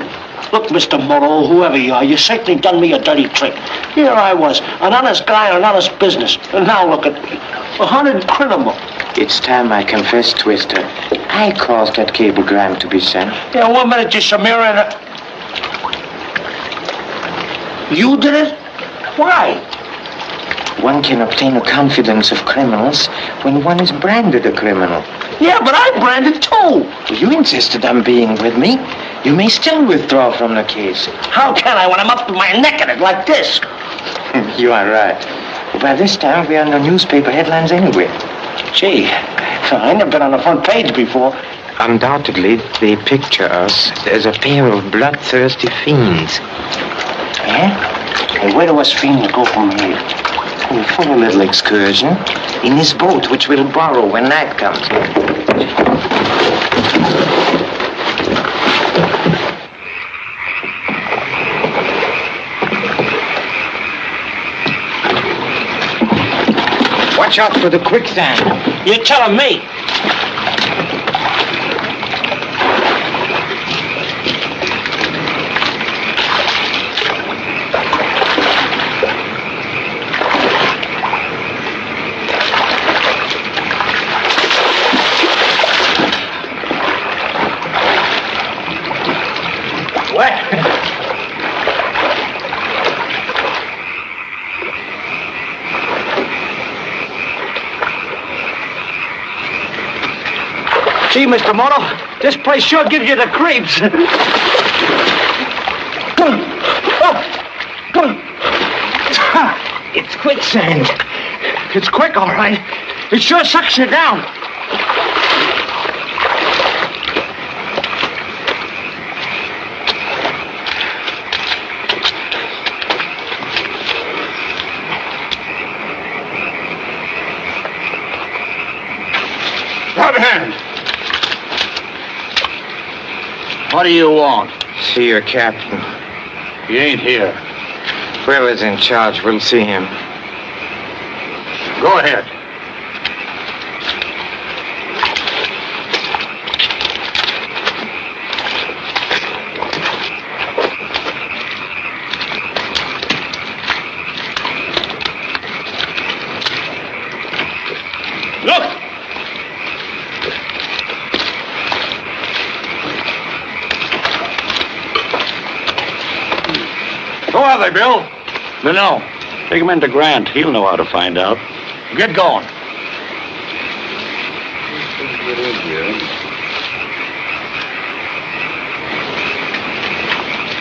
Look, Mr. Moto, whoever you are, you certainly done me a dirty trick. Here I was, an honest guy on an honest business. And now look at me. A hunted criminal. It's time I confess, Twister. I caused that cablegram to be sent. Yeah, 1 minute, just a mirror and You did it? Why? One can obtain the confidence of criminals when one is branded a criminal. Yeah, but I'm branded too. You insisted on being with me. You may still withdraw from the case. How can I when I'm up to my neck in it like this? You are right. By this time, we are in the newspaper headlines anyway. Gee, I never been on the front page before. Undoubtedly, they picture us as a pair of bloodthirsty fiends. Yeah? And where do us fiends go from here? For a little excursion in this boat, which we'll borrow when night comes. Watch out for the quicksand. You're telling me. What? Gee, Mr. Moto, this place sure gives you the creeps. It's quicksand. It's quick, all right. It sure sucks you down. Right hand. What do you want? See your captain. He ain't here. Will is in charge. We'll see him. Go ahead. Look! Who are they, Bill? No. Take him into Grant. He'll know how to find out. Get going.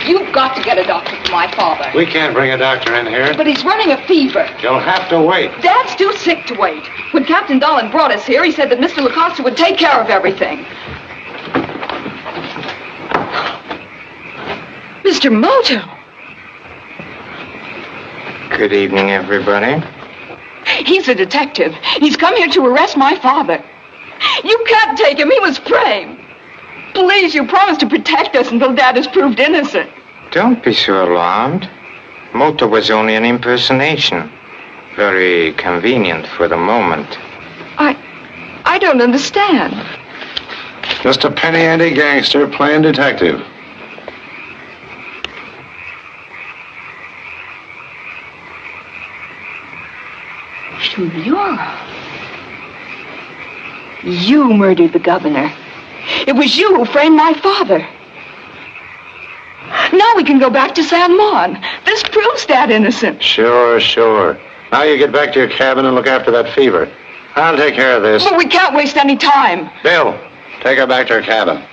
You've got to get a doctor for my father. We can't bring a doctor in here. But he's running a fever. You'll have to wait. Dad's too sick to wait. When Captain Dolan brought us here, he said that Mr. Lacosta would take care of everything. Mr. Moto. Good evening, everybody. He's a detective. He's come here to arrest my father. You can't take him. He was framed. Please, you promised to protect us until Dad is proved innocent. Don't be so alarmed. Moto was only an impersonation. Very convenient for the moment. I don't understand. Just a penny-ante gangster playing detective. You murdered the governor. It was you who framed my father. Now we can go back to San Juan. This proves Dad innocent. Sure. Now you get back to your cabin and look after that fever. I'll take care of this. But we can't waste any time. Bill, take her back to her cabin.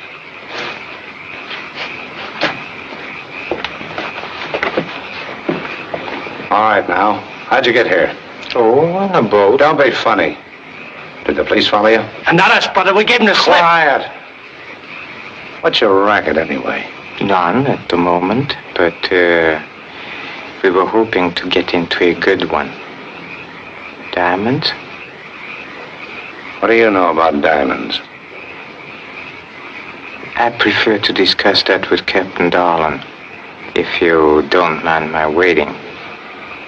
All right, now. How'd you get here? Oh, on a boat. Don't be funny. Did the police follow you? And not us, brother. We gave him the slip. Quiet. What's your racket, anyway? None at the moment, but we were hoping to get into a good one. Diamonds? What do you know about diamonds? I prefer to discuss that with Captain Dolan, if you don't mind my waiting.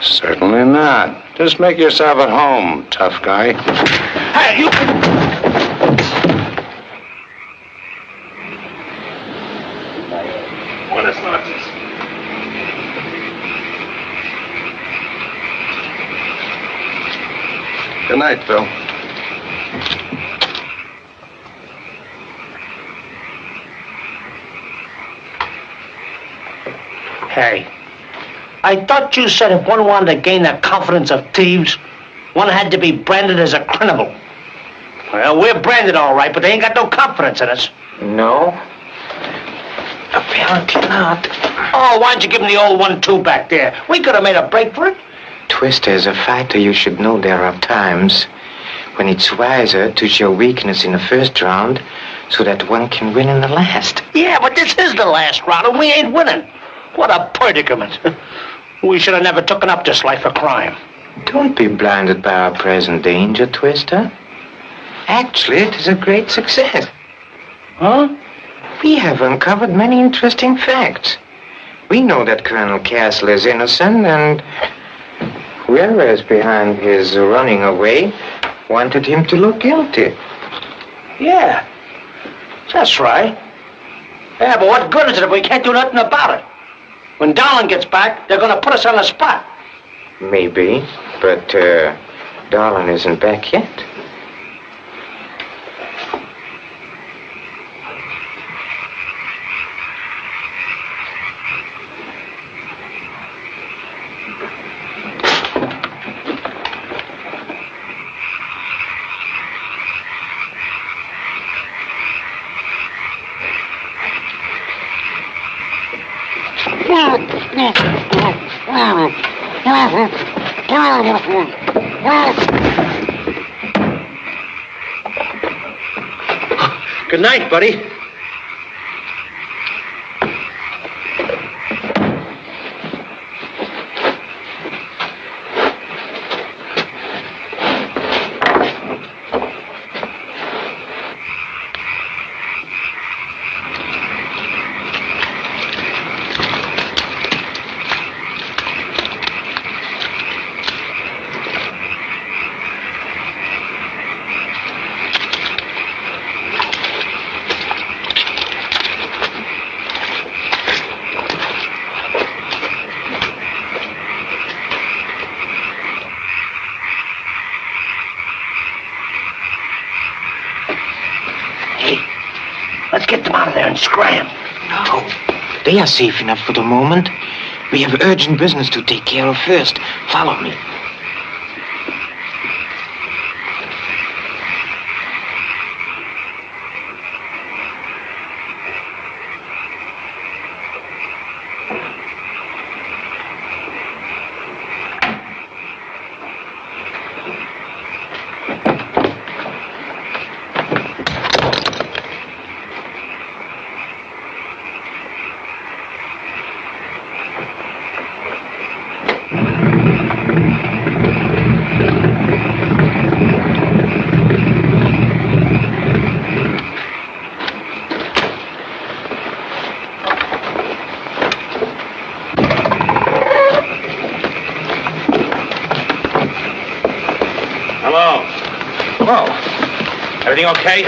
Certainly not. Just make yourself at home, tough guy. Hey, you... Buenas noches. Good night, Phil. Hey, I thought you said if one wanted to gain the confidence of thieves, one had to be branded as a criminal. Well, we're branded all right, but they ain't got no confidence in us. No? Apparently not. Oh, why don't you give him the old 1-2 back there? We could have made a break for it. Twister, as a fighter, you should know there are times when it's wiser to show weakness in the first round so that one can win in the last. Yeah, but this is the last round, and we ain't winning. What a predicament. We should have never taken up this life of crime. Don't be blinded by our present danger, Twister. Actually, it is a great success. Huh? We have uncovered many interesting facts. We know that Colonel Castle is innocent, and whoever is behind his running away wanted him to look guilty. Yeah, that's right. Yeah, but what good is it if we can't do nothing about it? When Dolan gets back, they're going to put us on the spot. Maybe, but Dolan isn't back yet. Good night, buddy. Let's get them out of there and scram. No. They are safe enough for the moment. We have urgent business to take care of first. Follow me. Hello. Everything okay?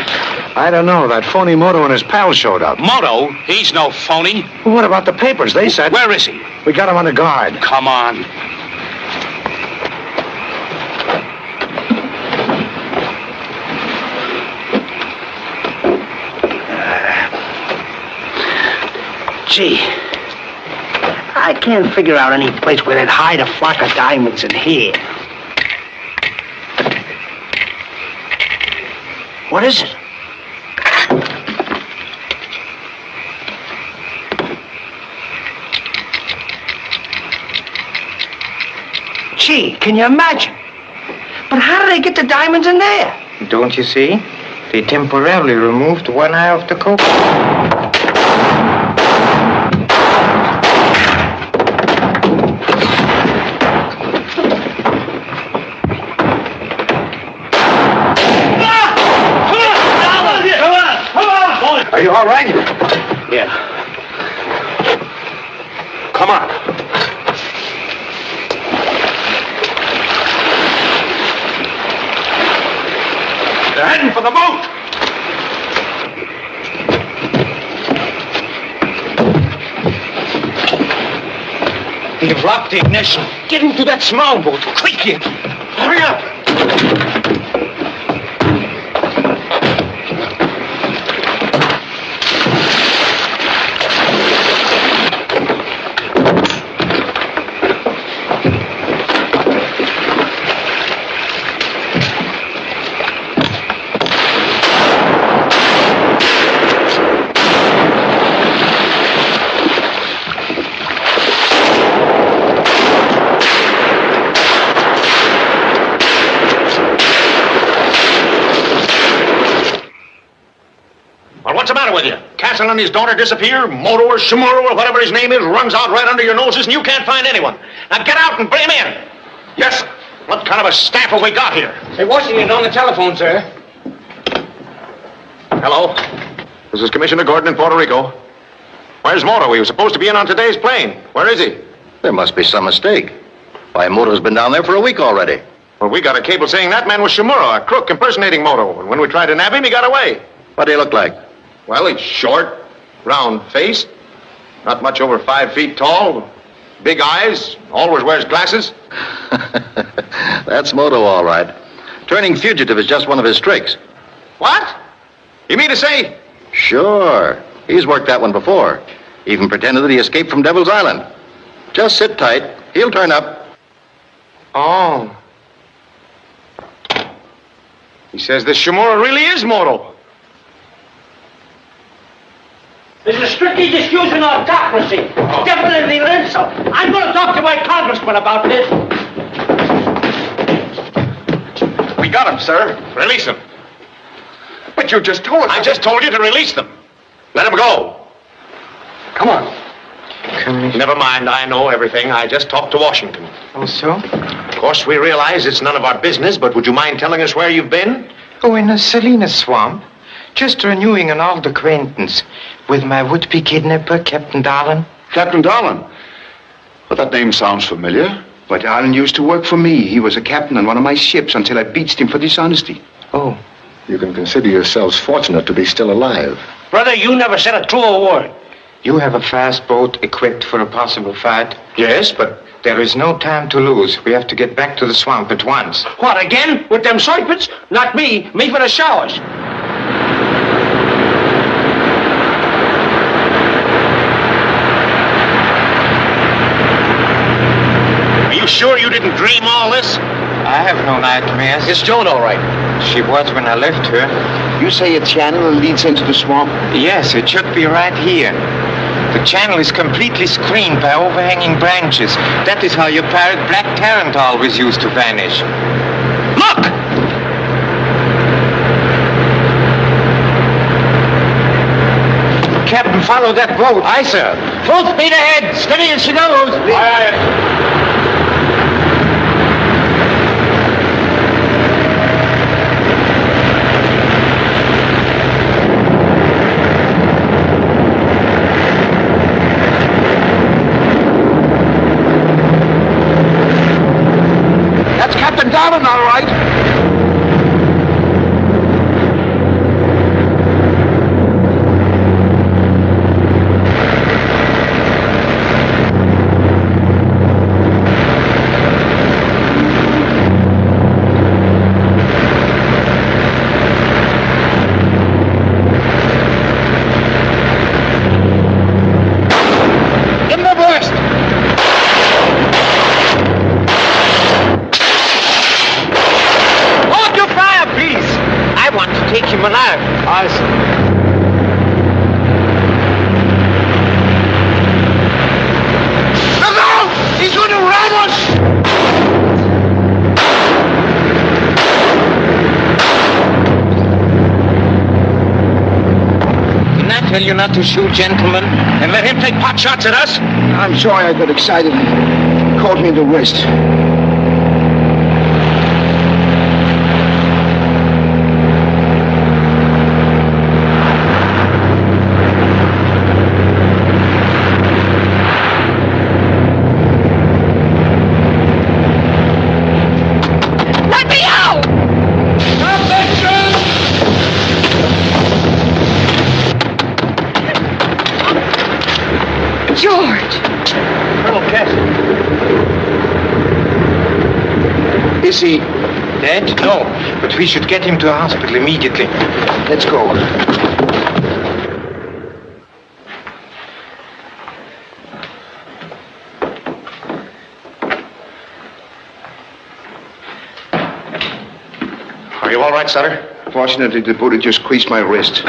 I don't know. That phony Moto and his pal showed up. Moto? He's no phony. Well, what about the papers? They said... Where is he? We got him under guard. Come on. Gee, I can't figure out any place where they'd hide a flock of diamonds in here. What is it? Gee, can you imagine? But how do they get the diamonds in there? Don't you see? They temporarily removed one eye of the coat. Are you all right? Yeah. Come on. They're heading for the boat. They've locked the ignition. Get into that small boat, quickly. Hurry up. What's the matter with you? Castle and his daughter disappear, Moto or Shimura or whatever his name is runs out right under your noses and you can't find anyone. Now get out and bring him in. Yes, sir. What kind of a staff have we got here? Hey, Washington on the telephone, sir. Hello? This is Commissioner Gordon in Puerto Rico. Where's Moto? He was supposed to be in on today's plane. Where is he? There must be some mistake. Why, Moto's been down there for a week already. Well, we got a cable saying that man was Shimura, a crook impersonating Moto. And when we tried to nab him, he got away. What do he look like? Well, he's short, round-faced, not much over 5 feet tall, big eyes, always wears glasses. That's Moto, all right. Turning fugitive is just one of his tricks. What? You mean to say? Sure. He's worked that one before. Even pretended that he escaped from Devil's Island. Just sit tight. He'll turn up. Oh. He says this Shimura really is Moto. This is strictly disusing autocracy. Definitely insult. I'm going to talk to my congressman about this. We got him, sir. Release him. But you just told us. I just told you to release them. Let them go. Come on. Never mind, I know everything. I just talked to Washington. Oh, so? Of course, we realize it's none of our business, but would you mind telling us where you've been? Oh, in a Salinas swamp. Just renewing an old acquaintance with my would-be kidnapper, Captain Darlin. Captain Darlin? Well, that name sounds familiar. But Alan used to work for me. He was a captain on one of my ships until I beached him for dishonesty. Oh. You can consider yourselves fortunate to be still alive. Brother, you never said a truer word. You have a fast boat equipped for a possible fight? Yes, but There is no time to lose. We have to get back to the swamp at once. What, again? With them serpents? Not me. Me for the showers. Are you sure you didn't dream all this? I have no nightmares. Is Joan all right? She was when I left her. You say a channel leads into the swamp? Yes, it should be right here. The channel is completely screened by overhanging branches. That is how your pirate Black Tarrant always used to vanish. Look! Captain, follow that boat. Aye, sir. Full speed ahead. Steady as she goes. Aye. That's Captain Darwin, all right. Give him a burst. Hold your fire, please. I want to take him alive. Aye, sir. Look out! He's going to ram us! Didn't I tell you not to shoot, gentlemen? And let him take pot shots at us? I'm sorry I got excited and caught me in the wrist. Let me out! George! Colonel Castle. Is he? Dead? No. But we should get him to a hospital immediately. Let's go. Are you all right, Sutter? Fortunately, the bullet just creased my wrist.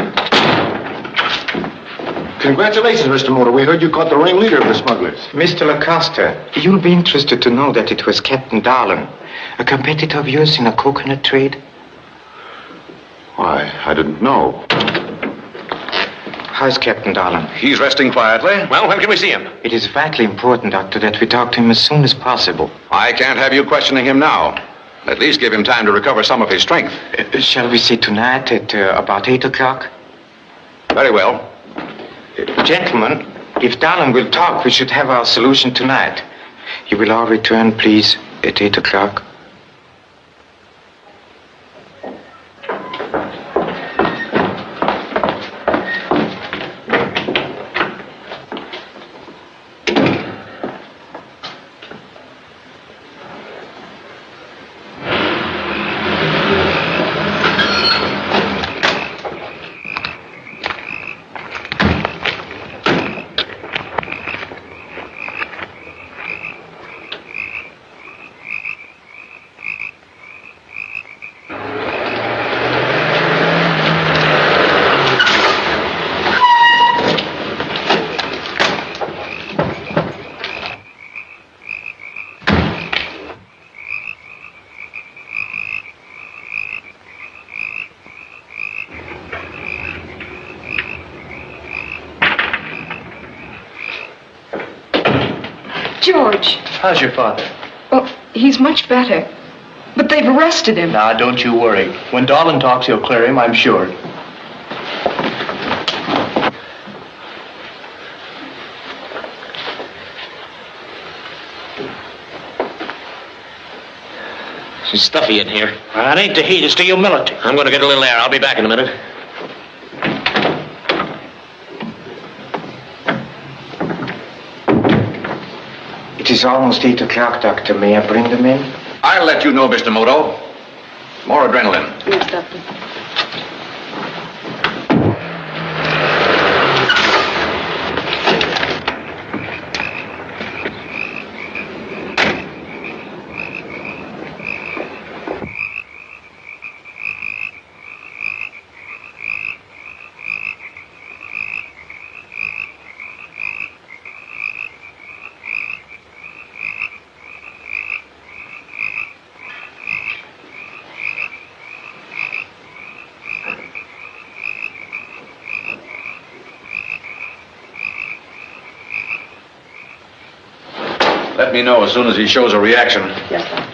Congratulations, Mr. Moto. We heard you caught the ringleader of the smugglers. Mr. Lacosta, you'll be interested to know that it was Captain Darlin, a competitor of yours in a coconut trade. Why, I didn't know. How's Captain Darlin? He's resting quietly. Well, when can we see him? It is vitally important, Doctor, that we talk to him as soon as possible. I can't have you questioning him now. At least give him time to recover some of his strength. Shall we see tonight at about 8 o'clock? Very well. Gentlemen, if Darlin will talk, we should have our solution tonight. You will all return, please, at 8 o'clock. George. How's your father? Oh, he's much better. But they've arrested him. Now, don't you worry. When Darlin talks, he'll clear him, I'm sure. It's stuffy in here. It ain't the heat, it's the humidity. I'm going to get a little air. I'll be back in a minute. It is almost 8 o'clock, Doctor. May I bring them in? I'll let you know, Mr. Moto. More adrenaline. Yes, Doctor. Let me know as soon as he shows a reaction. Yes, Doctor.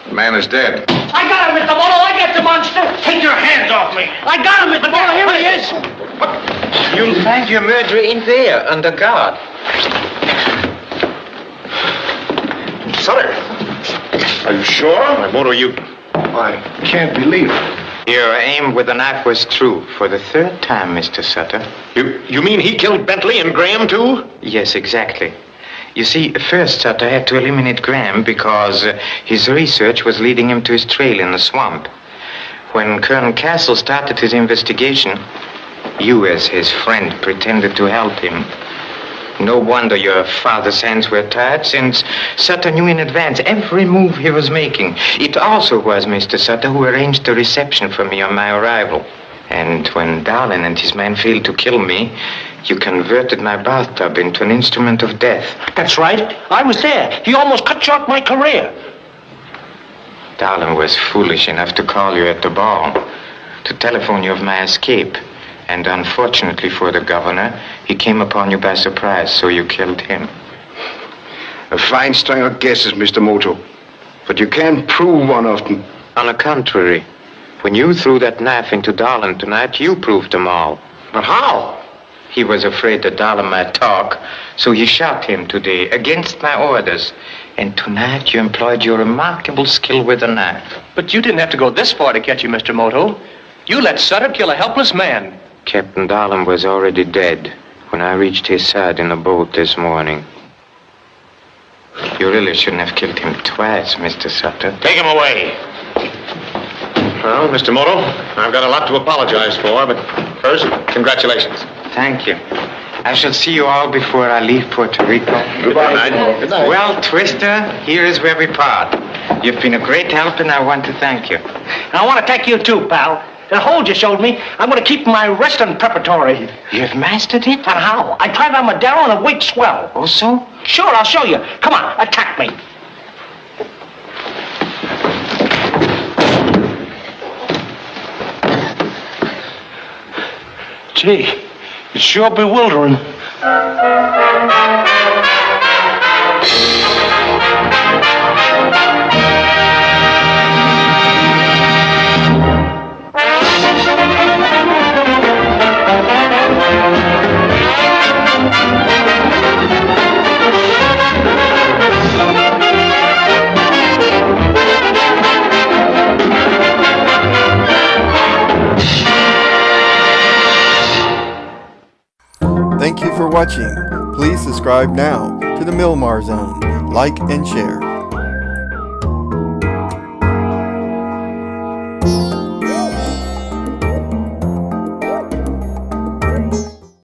The man is dead. I got him, Mr. Moto. I got the monster. Take your hands off me. I got him, Mr. Moto. Here he is. You'll find your murderer in there, under guard. Sutter. Are you sure? My Moto, you... I can't believe it. Your aim with the knife was true for the third time, Mr. Sutter. You mean he killed Bentley and Graham, too? Yes, exactly. You see, first Sutter had to eliminate Graham because his research was leading him to his trail in the swamp. When Colonel Castle started his investigation, you, as his friend, pretended to help him. No wonder your father's hands were tied, since Sutter knew in advance every move he was making. It also was Mr. Sutter who arranged the reception for me on my arrival. And when Darlin and his men failed to kill me, you converted my bathtub into an instrument of death. That's right. I was there. He almost cut short my career. Darlin was foolish enough to call you at the ball, to telephone you of my escape. And unfortunately for the governor, he came upon you by surprise, so you killed him. A fine string of guesses, Mr. Moto. But you can't prove one of them. On the contrary, when you threw that knife into Darlin tonight, you proved them all. But how? He was afraid that Darlin might talk, so he shot him today, against my orders. And tonight you employed your remarkable skill with the knife. But you didn't have to go this far to catch you, Mr. Moto. You let Sutter kill a helpless man. Captain Darlin was already dead when I reached his side in the boat this morning. You really shouldn't have killed him twice, Mr. Sutter. Take him away. Well, Mr. Moto, I've got a lot to apologize for, but first, congratulations. Thank you. I shall see you all before I leave Puerto Rico. Goodbye. Good night. Good night. Well, Twister, here is where we part. You've been a great help, and I want to thank you. And I want to thank you, too, pal. The hold you showed me, I'm going to keep my resting preparatory. You've mastered it? And how? I tried on Madero and it weight swell. Oh, so? Sure, I'll show you. Come on, attack me. Gee, it's sure bewildering. Thank you for watching. Please subscribe now to the Milmar Zone. Like and share.